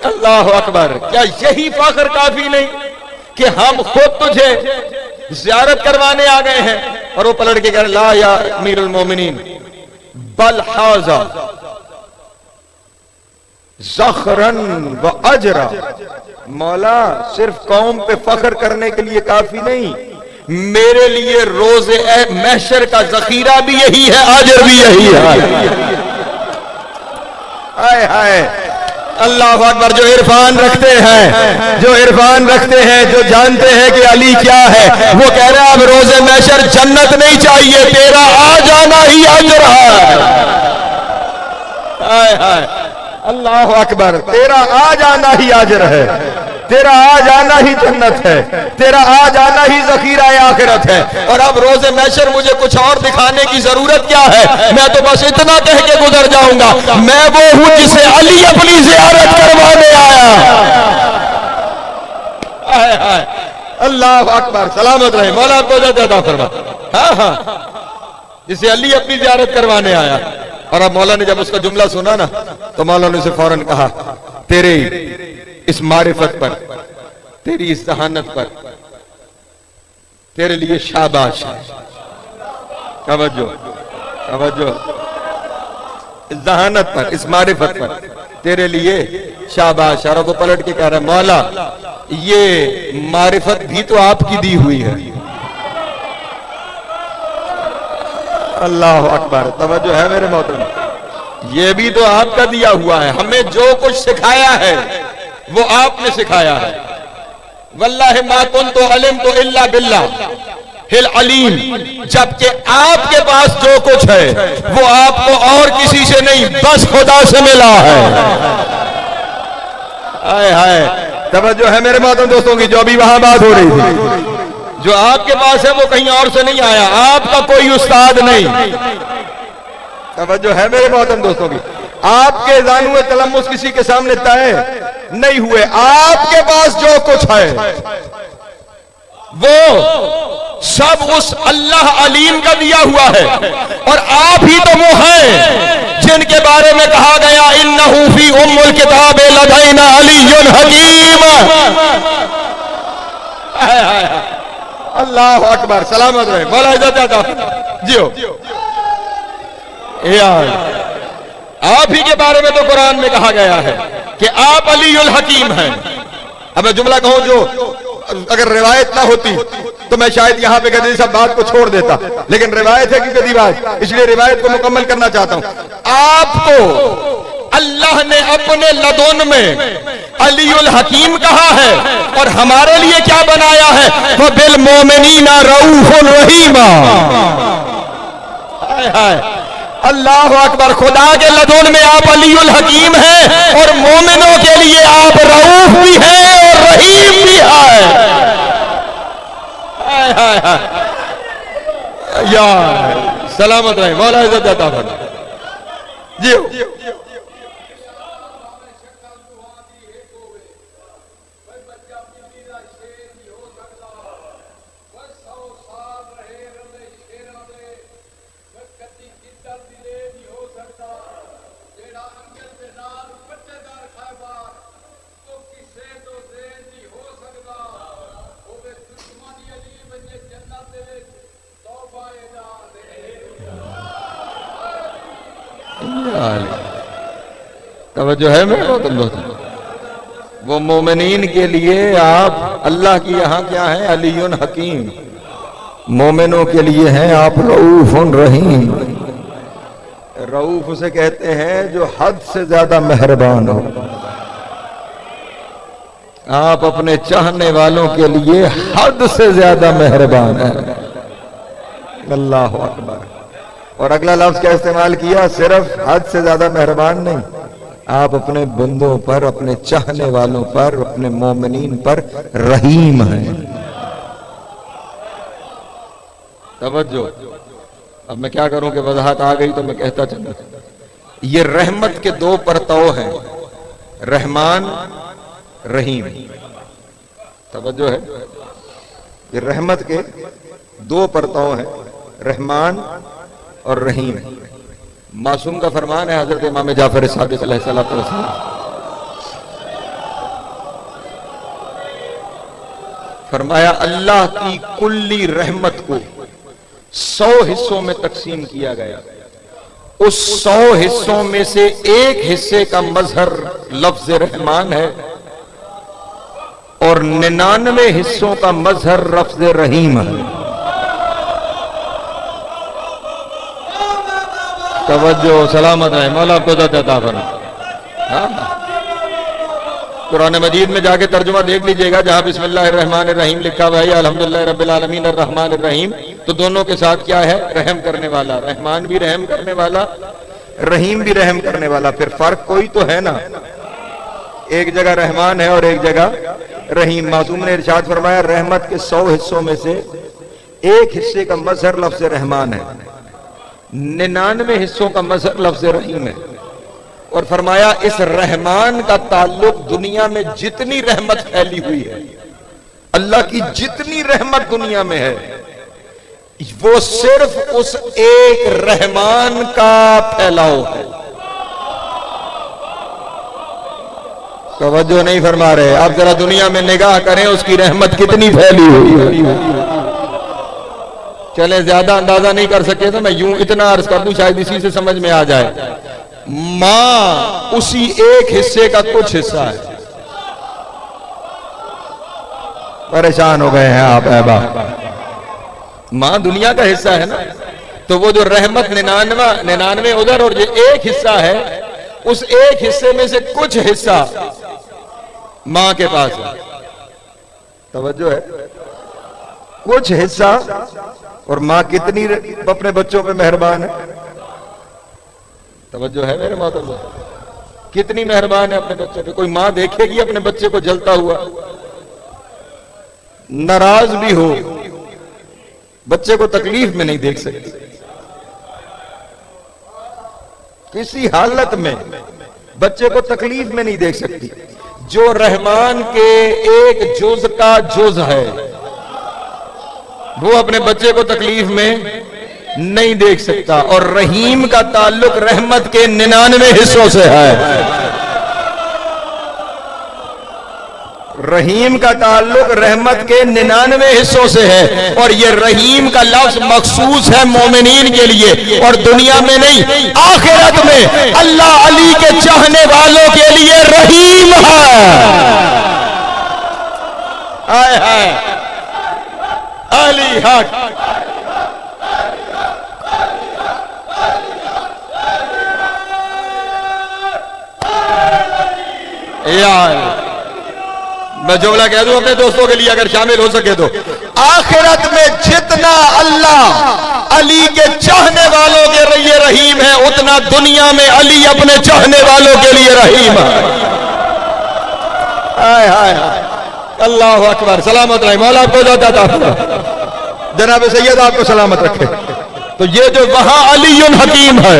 अल्लाह अकबर, क्या यही फख्र काफी नहीं कि हम खुद तुझे ज़ियारत करवाने आ गए हैं? और वो पलट के कह रहे, ला या अमीरुल मोमिनीन बल हाज़ा ज़ख़रन व अजरा। मौला, सिर्फ कौम पे फख्र करने के लिए काफी नहीं, मेरे लिए रोज़े महशर का ज़ख़ीरा भी यही है, अजर भी यही है। हाय हाय, अल्लाह अकबर। जो इरफान रखते हैं, जो इरफान रखते हैं, जो जानते हैं कि अली क्या है, वो कह रहे हैं अब रोज़े महशर जन्नत नहीं चाहिए, तेरा आ जाना ही अजर है। हाय हाय, अल्लाह अकबर, तेरा आ जाना ही अजर है, तेरा आ जाना ही जन्नत है, तेरा आ जाना ही ज़ख़ीरा आखिरत है। और अब रोज़े महशर मुझे कुछ और दिखाने की जरूरत क्या है? मैं तो बस इतना कह के गुजर जाऊंगा, मैं वो हूं जिसे अली अपनी ज़ियारत करवाने आया। हाय हाय, अल्लाह अकबर, सलामत रहे मौला, आपको ज़्यादा फरमा। हाँ हाँ, जिसे अली अपनी ज़ियारत करवाने आया। और अब मौला ने जब उसका जुमला सुना ना, तो मौला ने उसे फौरन कहा, तेरे इस मारिफत पर, तेरी इस जहानत पर तेरे लिए शाबाश है। तवज्जो तवज्जो, इस जहानत पर, इस मारिफत पर तेरे लिए शाबाश। और को पलट के कह रहा है, मौला ये मारिफत भी तो आपकी दी हुई है। अल्लाह अकबर, तवज्जो है मेरे मोहतरम, ये भी तो आपका दिया हुआ है। हमें जो कुछ सिखाया है वो आपने सिखाया है। वल्लाहि मा कुन्तु अलिमतु इल्ला बिल्लाह हिल अलीम, जबकि आपके पास जो कुछ है वो आपको और किसी से नहीं, बस खुदा से मिला है। हाय हाय, तवज्जो है मेरे मोहतरम दोस्तों की, जो अभी वहां बात हो रही थी, जो आपके पास है वो कहीं और से नहीं आया, आपका कोई उस्ताद नहीं। तवज्जो है मेरे मोहतरम दोस्तों की, आपके जानुए तलम्मुस किसी के सामने तय नहीं हुए। आपके पास जो कुछ है वो सब उस अल्लाह अलीम का दिया हुआ है। और आप ही तो वो हैं जिनके बारे में कहा गया, इन्नहु फी उम्मुल किताब लदैना अलीयुन हकीम। अल्लाह अकबर, सलामत रहे मौला, जियो। यार आप ही के बारे में तो कुरान में कहा गया है कि आप अलीउल हकीम हैं। अब मैं जुमला कहूं जो अगर रिवायत ना होती तो मैं शायद यहां पे कहते सब बात को छोड़ देता, लेकिन रिवायत है क्योंकि रिवायत, इसलिए रिवायत को मुकम्मल करना चाहता हूं। आपको अल्लाह ने अपने लदुन में अलीउल हकीम कहा है और हमारे लिए क्या बनाया है, वो बिल मोमिनीना रऊफुर रहीमा। हाय हाय अल्लाह अकबर, खुदा के लदुन में आप अलीउल हकीम हैं और मोमिनों के लिए आप रऊफ भी हैं और रहीम भी है। हाय हाय हाय यार सलामत रहे, मौला इज्जत अता फरमाए जी। तवज्जो है मेरे वो मोमिनीन के लिए आप अल्लाह की यहाँ क्या है, अलीयुन हकीम। मोमिनों के लिए हैं आप रऊफुन रहीम। रऊफ उसे कहते हैं जो हद से ज्यादा मेहरबान हो। आप अपने चाहने वालों के लिए हद से ज्यादा मेहरबान है। अल्लाह अकबर। और अगला लफ्ज क्या इस्तेमाल किया, सिर्फ हद से ज्यादा मेहरबान नहीं, आप अपने बंदों पर, अपने चाहने वालों पर, अपने मोमिनीन पर रहीम हैं। तवज्जो। अब मैं क्या करूं कि वजाहत आ गई तो मैं कहता चलूं, ये रहमत के दो परताव हैं, रहमान रहीम। तवज्जो है, ये रहमत के दो परताव हैं, रहमान और रहीम। मासूम का फरमान है हजरत इमाम जाफर सादिक अलैहिस्सलातु वस्सलाम, फरमाया अल्लाह की कुल्ली रहमत को 100 हिस्सों में तकसीम किया गया। उस 100 हिस्सों में से एक हिस्से का मजहर लफ्ज रहमान है और 99 हिस्सों का मजहर लफ्ज रहीम है। तवज्जो सलामत है, मौला आपको अता फरमाए। कुरान मजीद में जाके तर्जुमा देख लीजिएगा, जहां बिस्मिल्लाहिर्रहमानिर्रहीम लिखा हुआ है अल्हम्दुलिल्लाह रब्बिल आलमीन अर्रहमानिर्रहीम, तो दोनों के साथ क्या है, रहम करने वाला। रहमान भी रहम करने वाला, रहीम भी रहम करने वाला। फिर फर्क कोई तो है ना, एक जगह रहमान है और एक जगह रहीम। मासूम ने इरशाद फरमाया रहमत के 100 हिस्सों में से एक हिस्से का मजहर लफ्ज रहमान है, 99 हिस्सों का मजहर लफ्ज रहीम है। और फरमाया इस रहमान का ताल्लुक दुनिया में जितनी रहमत फैली हुई है, अल्लाह की जितनी रहमत दुनिया में है, वो सिर्फ उस एक रहमान का फैलाव है। तवज्जो नहीं फरमा रहे आप, जरा दुनिया में निगाह करें उसकी रहमत कितनी फैली हुई है। चले ज्यादा अंदाजा नहीं कर सके तो मैं यूं इतना अर्ज कर दूं, शायद इसी से समझ में आ जाए। मां उसी एक हिस्से का कुछ हिस्सा है। परेशान हो गए हैं आप अहबाब, मां दुनिया का हिस्सा है ना, तो वो जो रहमत 99 उधर और जो एक हिस्सा है, उस एक हिस्से में से कुछ हिस्सा मां के पास है। तवज्जो है, कुछ हिस्सा। और मां कितनी अपने बच्चों पे मेहरबान है। तवज्जो है मेरे मोहतरम, कितनी मेहरबान है अपने बच्चे पे। कोई मां देखेगी अपने बच्चे को जलता हुआ, नाराज भी हो, बच्चे को तकलीफ में नहीं देख सकती। किसी हालत में बच्चे को तकलीफ में नहीं देख सकती। जो रहमान के एक जुज का जुज है, वो अपने बच्चे को तकलीफ में नहीं देख सकता। और रहीम का ताल्लुक रहमत के 99 हिस्सों से है। रहीम का ताल्लुक रहमत के 99 हिस्सों से है, और ये रहीम का लफ्ज मखसूस है मोमिनीन के लिए, और दुनिया में नहीं आखिरत में अल्लाह अली के चाहने वालों के लिए रहीम है। हाय हाय अली हक। यार मैं जुमला कह दूं अपने दोस्तों के लिए अगर शामिल हो सके तो, आखिरत में जितना अल्लाह अली के चाहने वालों के लिए रहीम है, उतना दुनिया में अली अपने चाहने वालों के लिए रहीम है। हाय हाय अल्लाह अकबर। सलामत रहे मौला आपको जाता जनाब सैयद आपको सलामत रखे। तो ये जो वहां अलीयुन हकीम है,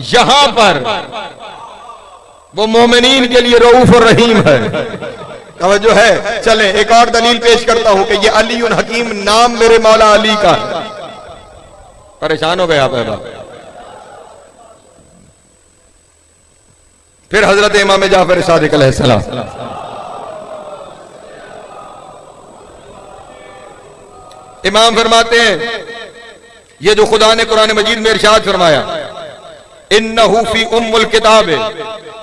यहां पर वो मोमिनीन के लिए रऊफ और रहीम है। तवज्जो है। चले एक और दलील पेश करता हूं कि ये अलीयुन हकीम नाम मेरे मौला अली का है। परेशान हो गए आप? फिर हजरत इमाम जाफर सादिक अलैहिस्सलाम, इमाम फरमाते हैं, ये जो खुदा ने कुरान मजीद में इरशाद फरमाया, इन्नहु फी उम्मुल किताब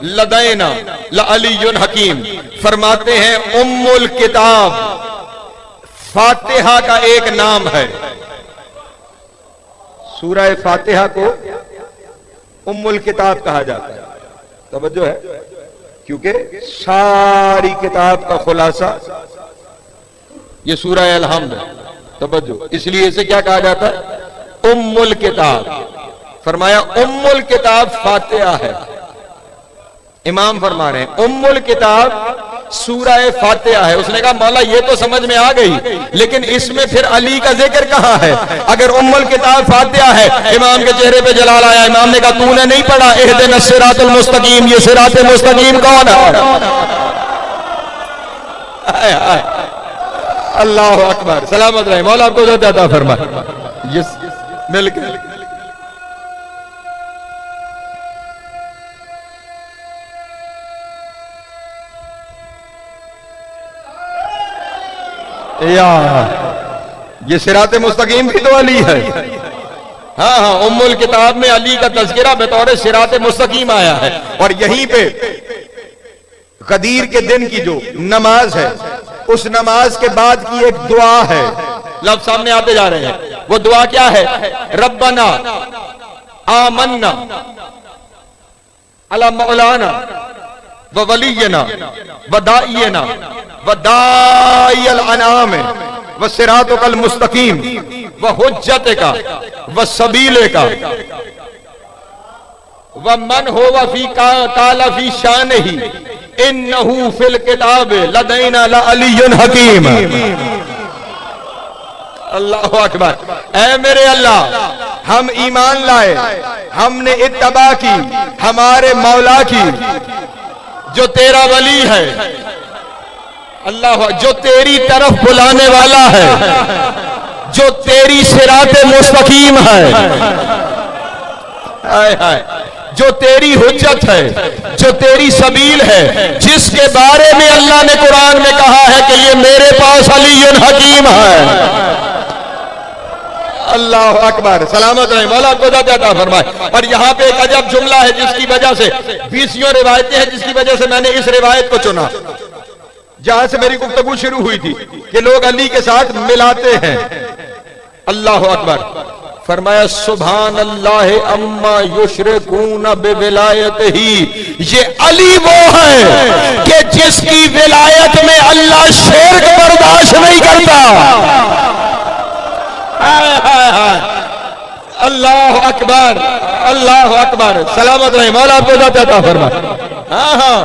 लदैना लअलियुन हकीम, फरमाते हैं उम्मुल किताब फातिहा का एक नाम है। सूरह फातिहा को उम्मुल किताब कहा जाता है। तवज्जो है, क्योंकि सारी किताब का खुलासा ये सूरह अल-हम्द है। तवज्जो, इसलिए इसे क्या कहा जाता है? उम्मुल किताब। फरमाया उम्मुल किताब फातिहा है। इमाम फरमा रहे हैं उम्मुल किताब सूरह फातिहा है। उसने कहा मौला ये तो समझ में आ गई, लेकिन इसमें फिर अली का जिक्र कहां है? अगर उम्मुल किताब फातिहा है, इमाम के चेहरे पे जलाल आया। इमाम ने कहा तूने नहीं पढ़ा इहदिनस सिरातुल मुस्तकीम? ये सिरात मुस्तकीम कौन है? अल्लाह अकबर। सलामत रहे मौला आपको ज़िंदा फरमाए। ये मिलकर ये सिरात मुस्तकीम भी तो अली है। हाँ हाँ, उम्मुल किताब में अली का तज़किरा बतौर सिरात मुस्तकीम आया है। और यहीं पे कदीर के दिन की जो नमाज है, उस नमाज के बाद की एक दुआ है। लफ्ज़ सामने आते जा रहे हैं। वो दुआ क्या है? रब्बना आमन्ना अला मौलाना व वलियना व दाइयना व दाइयल अनाम व सिरातुकल मुस्तकीम व हुज्जतिका व सबीले का व मन होवा फी काला फी शानिही इन्नहु फिल किताब लदैना लअलियुन हकीम। अल्लाहु अकबर। ऐ मेरे अल्लाह, हम ईमान लाए, हमने इत्तबा की हमारे मौला की, जो तेरा वली है, अल्लाह जो तेरी तरफ बुलाने वाला है, जो तेरी सिराते मुस्तकीम है, हाय हाय, जो तेरी हुज्जत है, जो तेरी सबील है, जिसके बारे में अल्लाह ने कुरान में कहा है कि ये मेरे पास अलीयुन हकीम है। अल्लाह अकबर। सलामत रहे मौला आपको ज़िंदा फरमाए। और यहाँ पे एक अजब जुमला है जिसकी वजह से 20 रिवायतें हैं, जिसकी वजह से मैंने इस रिवायत को चुना, जहां से मेरी गुफ्तगू शुरू हुई थी कि लोग अली के साथ मिलाते हैं। अल्लाह अकबर। फरमाया सुभान अल्लाह अम्मा युशरिकून बिविलायतिही, ये अली वो है कि जिसकी विलायत में अल्लाह शिर्क बर्दाश्त नहीं करता। अल्लाह अकबर, अल्लाह अकबर। सलामत रहे मौला आपको ज़िंदा फरमाए। हाँ हाँ,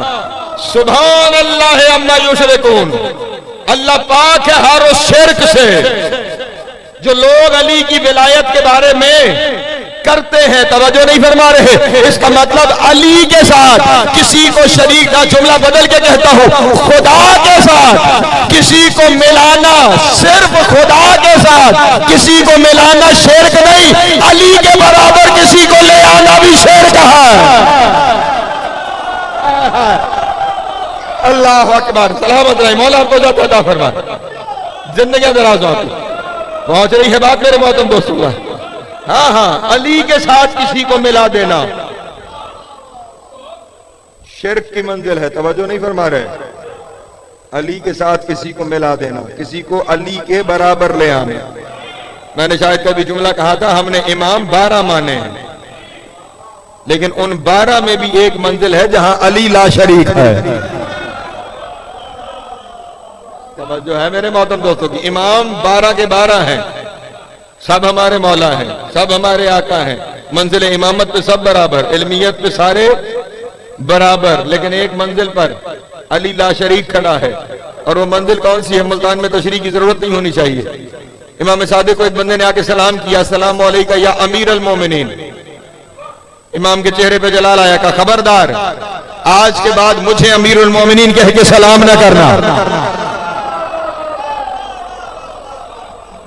सुभान अल्लाह अम्मा युशरिकून, अल्लाह पाक है हर उस शिर्क से जो लोग अली की विलायत के बारे में करते हैं। तवज्जो नहीं फरमा रहे। इसका मतलब अली के साथ किसी को शरीक का जुमला बदल के कहता हूं, खुदा के साथ किसी को मिलाना, सिर्फ खुदा के साथ किसी को मिलाना शिर्क नहीं, अली के बराबर किसी को ले आना भी शिर्क है। अल्लाह अकबर, सलामत रहे, मौला आपको जाता अता फरमा, जिंदगी दराज होती। पहुंच रही है बात मेरे मोहतरम दोस्तों का। हाँ हाँ, अली के साथ किसी को मिला देना शिर्क की मंजिल है, तवज्जो नहीं फरमा रहे। अली के साथ किसी को मिला देना, किसी को अली के बराबर ले आना। मैंने शायद कभी जुमला कहा था, हमने इमाम 12 माने हैं, लेकिन उन 12 में भी एक मंजिल है जहां अली ला शरीक है। तवज्जो है मेरे मोहतरम दोस्तों की। इमाम 12 के 12 हैं, सब हमारे मौला हैं, सब हमारे आका हैं। मंजिल इमामत पे सब बराबर, इल्मियत पे सारे बराबर, लेकिन एक मंजिल पर अली ला शरीक खड़ा है। और वो मंजिल कौन सी है? मुल्तान में तशरीह की जरूरत नहीं होनी चाहिए। इमाम सादिक को एक बंदे ने आके सलाम किया, अस्सलाम अलैका या अमीर अल मोमिनीन। इमाम के चेहरे पे जलाल आया, का खबरदार, आज के बाद मुझे अमीर अल मोमिनीन कह के सलाम ना करना,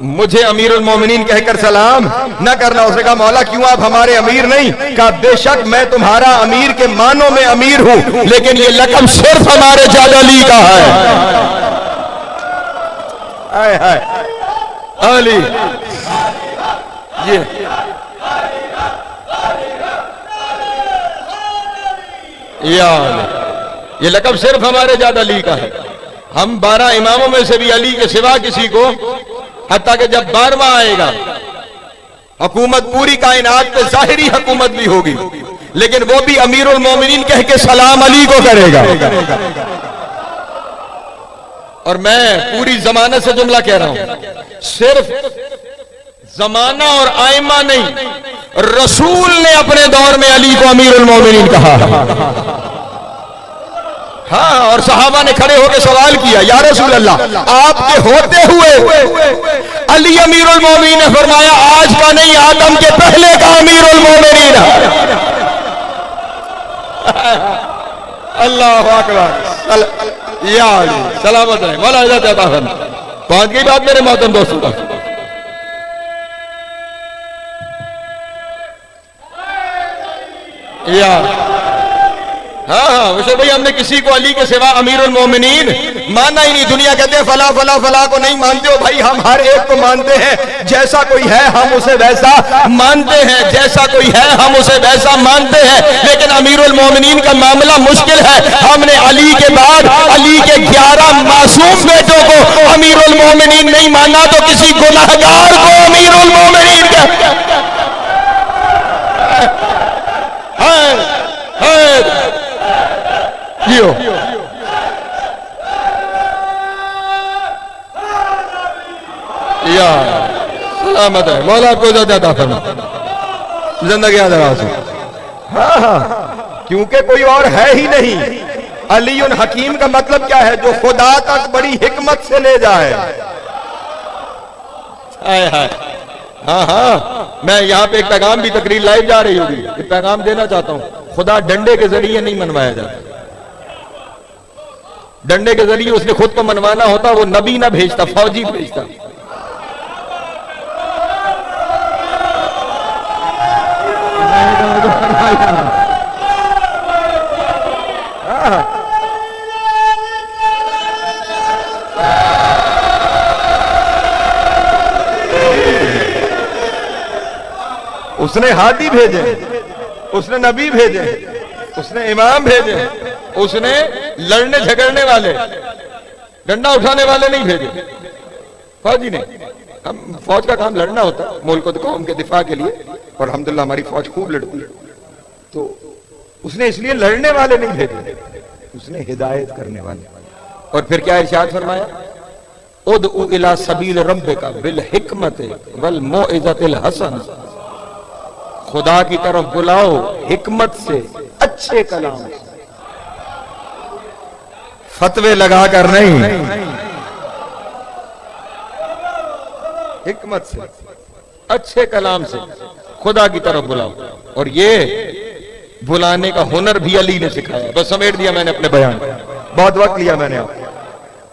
मुझे अमीरुल मोमिनीन कहकर सलाम न करना। उसने कहा, मौला क्यों, आप हमारे अमीर नहीं? कहा, बेशक मैं तुम्हारा अमीर के मानों में अमीर हूं, लेकिन ये लक़ब सिर्फ हमारे जादा अली का है। हाय हाय अली, ये लक़ब सिर्फ हमारे जादा अली का है। हम 12 इमामों में से भी अली के सिवा किसी को, हत्ता कि जब 12वां आएगा, हुकूमत पूरी कायनात पे ज़ाहिरी हुकूमत भी होगी, लेकिन वो भी अमीरुल मोमिनीन कह के सलाम अली को करेगा। और मैं पूरी जमानत से जुमला कह रहा हूं, सिर्फ जमाना और आइमा नहीं, रसूल ने अपने दौर में अली को अमीरुल मोमिनीन कहा। हाँ, और सहाबा ने खड़े होकर सवाल किया, या रसूल अल्लाह, आपके होते हुए अली अमीरुल मोमिनीन ने फरमाया, आज का नहीं, आदम के पहले का अमीरुल मोमिनीन है। अल्लाह अकबर, या अली सलामत रहे, मौला इज़्ज़त अता फरमा। पहुंच गई बात मेरे मोहतरम दोस्तों का। या हाँ हाँ विशेष भाई, हमने किसी को अली के सिवा अमीरुल मोमिनीन माना ही नहीं। दुनिया कहते हैं फला फला फला को नहीं मानते हो, भाई हम हर एक को मानते हैं। जैसा कोई है हम उसे वैसा मानते हैं, जैसा कोई है हम उसे वैसा मानते हैं, लेकिन अमीरुल मोमिनीन का मामला मुश्किल है। हमने अली के बाद अली के 11 मासूम बेटों को अमीरुल मोमिनीन नहीं माना, तो किसी गुनाहगार को अमीरुल मोमिनीन या सलामत है, मौला आपको ज़्यादा फरमा, जिंदगी दराज हो। हाँ हाँ, क्योंकि कोई और है ही नहीं। अलीउन हकीम का मतलब क्या है? जो खुदा तक बड़ी हिकमत से ले जाए। हाय हाय, हाँ हाँ, मैं यहाँ पे एक पैगाम भी तकरीर लाइव जा रही होगी, एक पैगाम देना चाहता हूँ। खुदा डंडे के जरिए नहीं मनवाया जाता। डंडे के जरिए उसने खुद को मनवाना होता, वो नबी ना भेजता, फौजी भेजता। उसने हादी भेजे, उसने नबी भेजे, उसने इमाम भेजे, उसने लड़ने झगड़ने वाले, डंडा उठाने वाले नहीं भेजे। फौजी ने, हम फौज का काम लड़ना होता है मुल्क और कौम के दिफा के लिए, और अल्हम्दुलिल्लाह हमारी फौज खूब लड़ती है। तो उसने इसलिए लड़ने वाले नहीं भेजे, उसने हिदायत करने वाले। और फिर क्या इरशाद फरमाया? उदउ इला सबील रब्बिका बिल हिकमत वल मौइज़तिल हसन। खुदा की तरफ बुलाओ हिकमत से, अच्छे कलाम से, फतवे लगाकर नहीं, हिकमत से, अच्छे कलाम से खुदा की तरफ बुलाओ। और ये बुलाने का हुनर भी अली ने सिखाया। बस समेट दिया मैंने अपने बयान, बहुत वक्त लिया मैंने। आप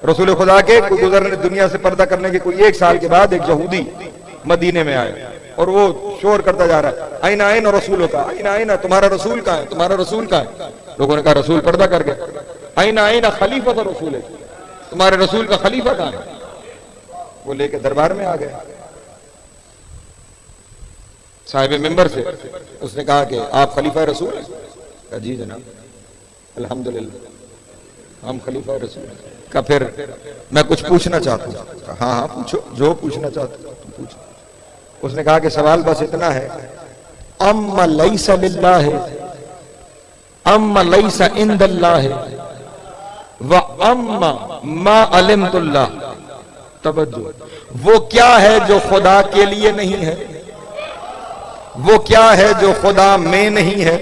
रसूल खुदा के गुजरने दुनिया से पर्दा करने के कोई 1 साल के बाद एक यहूदी मदीने में आए और वो शोर करता जा रहा है, आईना आईना रसूल का, आईना आईना, तुम्हारा रसूल का है, तुम्हारा रसूल का है। लोगों ने कहा रसूल पर्दा कर गए। आईना आईना खलीफा तो रसूल है, तुम्हारे रसूल का खलीफा कहां है? वो लेके दरबार में आ गए साहिब मिंबर से। उसने कहा कि आप खलीफा रसूल हैं? कहा जी जनाब, अल्हम्दुलिल्लाह हम खलीफा रसूल हैं। कहा फिर मैं कुछ पूछना चाहता हूँ। कहा हाँ हाँ पूछो, जो पूछना चाहते हो तुम पूछो। उसने कहा कि सवाल बस इतना है, अम्मा लैसा लिल्लाह अम्मा लैसा इंदल्लाह व अम्मा मा अलिमतुल्लाह। तवज्जो, वो क्या है जो खुदा के लिए नहीं है, वो क्या है जो खुदा में नहीं है,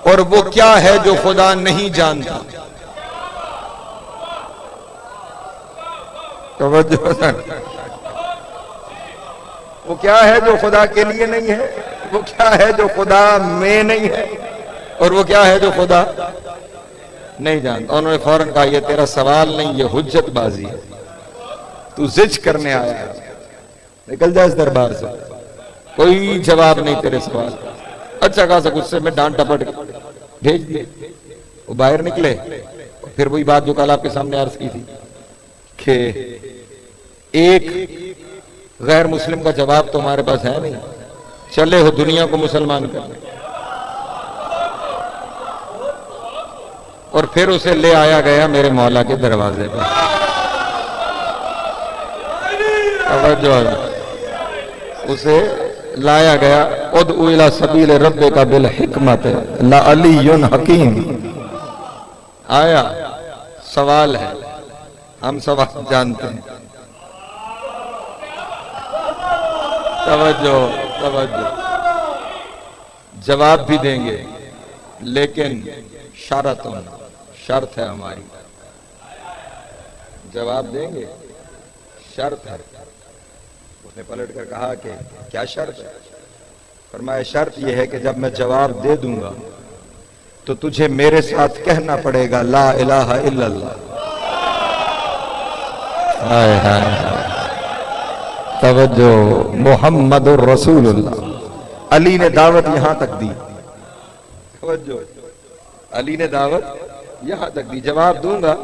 और वो क्या है जो खुदा नहीं जानता। तवज्जो, वो क्या है जो खुदा के लिए नहीं है, वो क्या है जो खुदा में नहीं है, और वो क्या है जो खुदा नहीं जानता। उन्होंने फौरन कहा ये तेरा सवाल नहीं, ये हुज्जतबाजी है, तू जिज करने आया है, निकल जा इस दरबार से, कोई जवाब नहीं तेरे सवाल। अच्छा खासा गुस्से में डांट डपट भेज दिए। वो बाहर निकले, फिर वही बात जो कल आपके सामने अर्ज की थी कि एक गैर मुस्लिम का जवाब तो हमारे पास है नहीं, चले हो दुनिया को मुसलमान करने। और फिर उसे ले आया गया मेरे मौला के दरवाजे पर। उसे लाया गया, उदउ इला सबील रब्बे का बिल हिकमत ला अलीयुन हकीम। आया, सवाल है, हम सवाल जानते हैं। तवज्जो तवज्जो, जवाब भी देंगे लेकिन शर्त है हमारी, जवाब देंगे, शर्त है। उसने पलट कर कहा कि क्या शर्त है? फरमाया शर्त यह है कि जब मैं जवाब दे दूंगा तो तुझे मेरे साथ कहना पड़ेगा ला इलाहा इल्लल्लाह। हाय हाय तवज्जो, मुहम्मदुर रसूलुल्लाह। अली ने दावत यहां तक दी, तवज्जो, अली ने दावत यहां तक दी। जवाब दूंगा,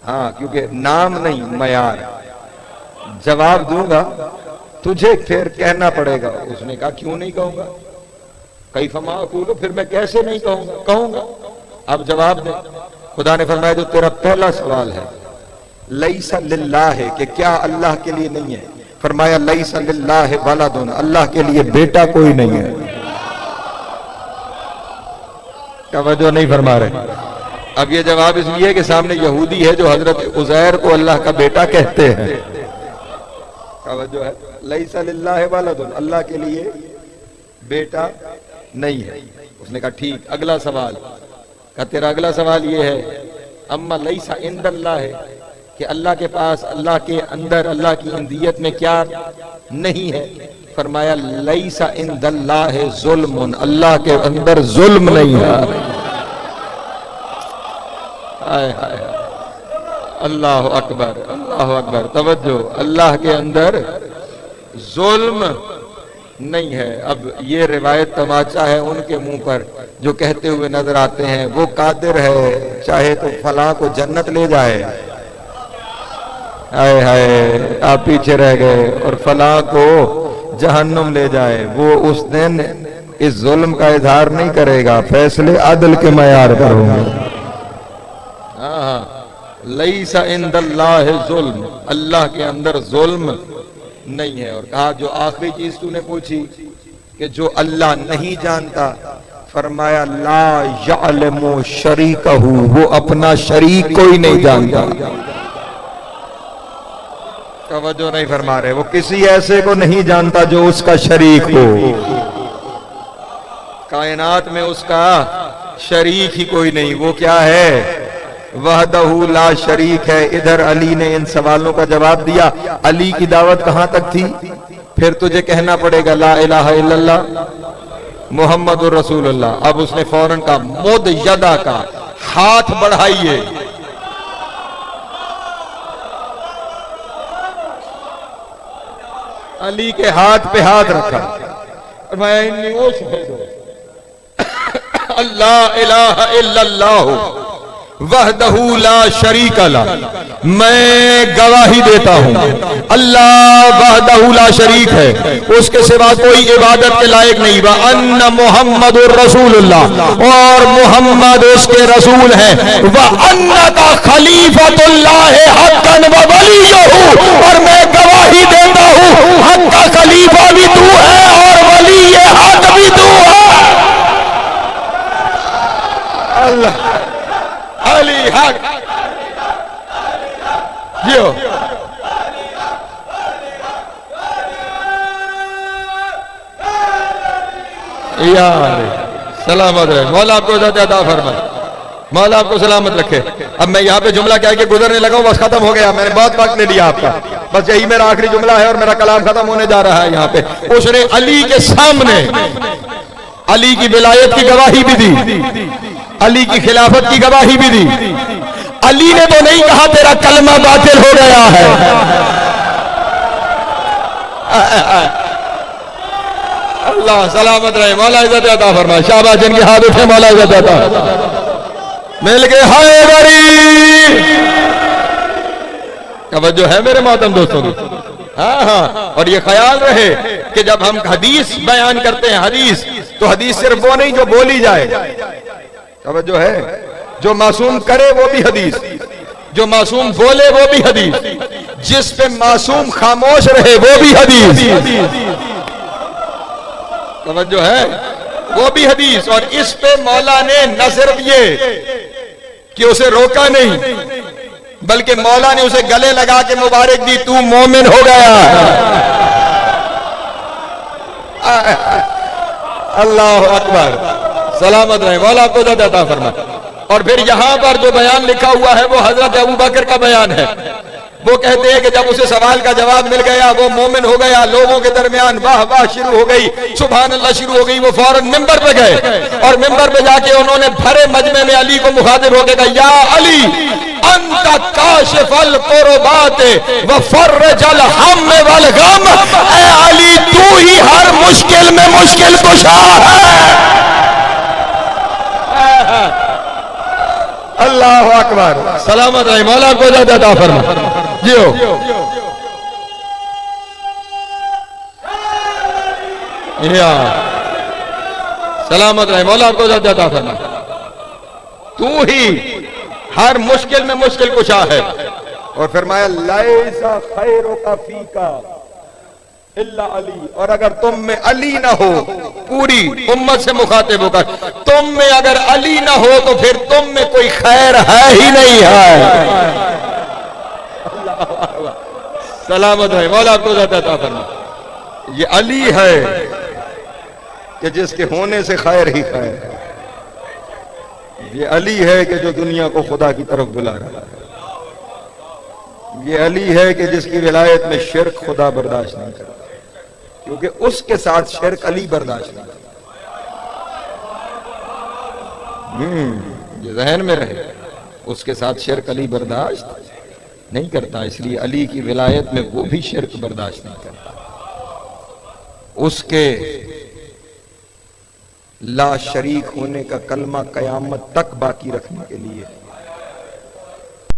हाँ, क्योंकि नाम नहीं मयार, जवाब दूंगा, तुझे फिर कहना पड़ेगा। उसने कहा क्यों नहीं कहूंगा? कई फमा कूलो, फिर मैं कैसे नहीं कहूंगा? कहूंगा, अब जवाब दे। खुदा ने फरमाया जो तेरा पहला सवाल है लैसा लिल्लाह है, कि क्या अल्लाह के लिए नहीं है? फरमाया लैसा लिल्लाह वलदुन, अल्लाह के लिए बेटा कोई नहीं है। तवज्जो नहीं फरमा रहे। अब ये जवाब इसलिए कि सामने यहूदी है जो हजरत उज़ैर को अल्लाह का बेटा कहते हैं। तवज्जो है, लैसा लिल्लाह वलदुन, अल्लाह के लिए बेटा नहीं है। उसने कहा ठीक, अगला सवाल। कहा तेरा अगला सवाल ये है अम्मा लैसा इंदल्लाह है, कि अल्लाह के पास, अल्लाह के अंदर, अल्लाह की इंदियत में क्या नहीं है? फरमाया लैसा इंदल्लाह जुल्मुन, अल्लाह के अंदर जुल्म नहीं है। हाय हाय, अल्लाह अकबर, अल्लाह अकबर। तवज्जो, अल्लाह के अंदर जुल्म नहीं है। अब ये रिवायत तमाचा है उनके मुंह पर जो कहते हुए नजर आते हैं वो कादिर है, चाहे तो फलां को जन्नत ले जाए। हाय हाय, आप पीछे रह गए, और फलां को जहन्नुम ले जाए। वो उस दिन इस जुल्म का इजहार नहीं करेगा, फैसले अदल के मयार पर होंगे। हाँ, लैसा इंदल्लाह जुल्म, अल्लाह के अंदर जुल्म नहीं है। और कहा जो आखिरी चीज तूने पूछी कि जो अल्लाह नहीं जानता, फरमाया ला यअलमु शरीकहू, वो अपना शरीक कोई नहीं जानता। तवज्जो नहीं फरमा रहे, वो किसी ऐसे को नहीं जानता जो उसका शरीक हो। कायनात में उसका शरीक ही कोई नहीं। वो क्या है? वहदहू ला शरीक है। इधर अली ने इन सवालों का जवाब दिया। अली की दावत कहां तक थी? फिर तुझे कहना पड़ेगा ला इलाहा इल्लल्लाह मुहम्मदुर रसूलुल्लाह। अब उसने फौरन कहा मुद यदा का, हाथ बढ़ाइए। अली के हाथ पे हाथ रखा, मैं अल्लाह इलाहा इल्लल्लाह वहदहू ला शरीक ला, मैं गवाही देता हूं अल्लाह वहदहू ला शरीक है, उसके सिवा कोई इबादत के लायक नहीं। व अन्ना मुहम्मदुर रसूलुल्लाह, और मुहम्मद उसके रसूल है। व अन्ना का खलीफतुल्लाह हक्कन व वलियहू, और मैं गवाही देता हूं हक का खलीफा भी तू है और वली हक भी तू है। अल्लाह अली हक जियो। यार सलामत रहे, मौला आपको इज़्ज़त अता फरमाए, मौला आपको सलामत रखे। अब मैं यहाँ पे जुमला क्या है कि गुजरने लगा हूं, बस खत्म हो गया, मैंने बहुत वक्त नहीं लिया आपका, बस यही मेरा आखिरी जुमला है और मेरा कलाम खत्म होने जा रहा है। यहाँ पे उसने अली के सामने अली की विलायत की गवाही भी दी, अली की खिलाफत की गवाही भी दी। अली ने तो नहीं कहा तेरा कलमा बातिल हो गया है, अल्लाह सलामत रहे, मौला इज़्ज़त अता फरमाए। शाबाश, जिनके हाथ उठे मौला इज़्ज़त अता, मिल के हैदरी। तवज्जो है मेरे मोहतरम दोस्तों की? हाँ हाँ, और ये ख्याल रहे कि जब हम हदीस बयान करते हैं, हदीस तो हदीस सिर्फ वो नहीं जो बोली जाए, तवज्जो है, जो मासूम करे वो भी हदीस, जो मासूम बोले वो भी हदीस, जिस पे मासूम खामोश रहे वो भी हदीस, तवज्जो है, वो भी हदीस। और इस पे मौला ने न सिर्फ ये कि उसे रोका नहीं, बल्कि मौला ने उसे गले लगा के मुबारक दी, तू मोमिन हो गया। अल्लाह अकबर, सलामत रहे, मौला आपको इज़्ज़त अता फरमाए। और फिर यहां पर जो बयान लिखा हुआ है वो हजरत अबू बकर का बयान है। वो कहते हैं कि जब उसे सवाल का जवाब मिल गया, वो मोमिन हो गया, लोगों के दरमियान वाह वाह शुरू हो गई, सुभान अल्लाह शुरू हो गई। वो फौरन मिंबर पे गए और मिंबर पे जाके उन्होंने भरे मजमे में अली को मुखातिब होकर कहा, या अली अंता काशिफल कुर्बात व फर्रजल हम वल गम, ए अली तू ही हर मुश्किल में मुश्किल कुशा है। अल्लाह अकबर, सलामत रहे, मौला को इज़्ज़त अता फरमाए। जियो या सलामत रहे, मौला आपको इज़्ज़त अता फरमाए। तू ही हर मुश्किल में मुश्किल कुशा है। और फरमाया लैसा खैरो का फीका इल्ला अली, और अगर तुम में अली ना हो, पूरी उम्मत से मुखातिब होकर, तुम में अगर अली ना हो तो फिर तुम में कोई खैर है ही नहीं है। सलामत है, मौला आपको इज़्ज़त अता फरमाए। ये अली है कि जिसके होने से खैर ही खैर है। ये अली है कि जो दुनिया को खुदा की तरफ बुला रहा है। ये अली है कि जिसकी विलायत में शिर्क खुदा बर्दाश्त नहीं करता, क्योंकि उसके साथ शिर्क अली बर्दाश्त नहीं करता। ये ज़हन में रहे, उसके साथ शिर्क अली बर्दाश्त नहीं करता, इसलिए अली की विलायत में वो भी शिर्क बर्दाश्त नहीं करता। उसके ला शरीक होने का कलमा कयामत तक बाकी रखने के लिए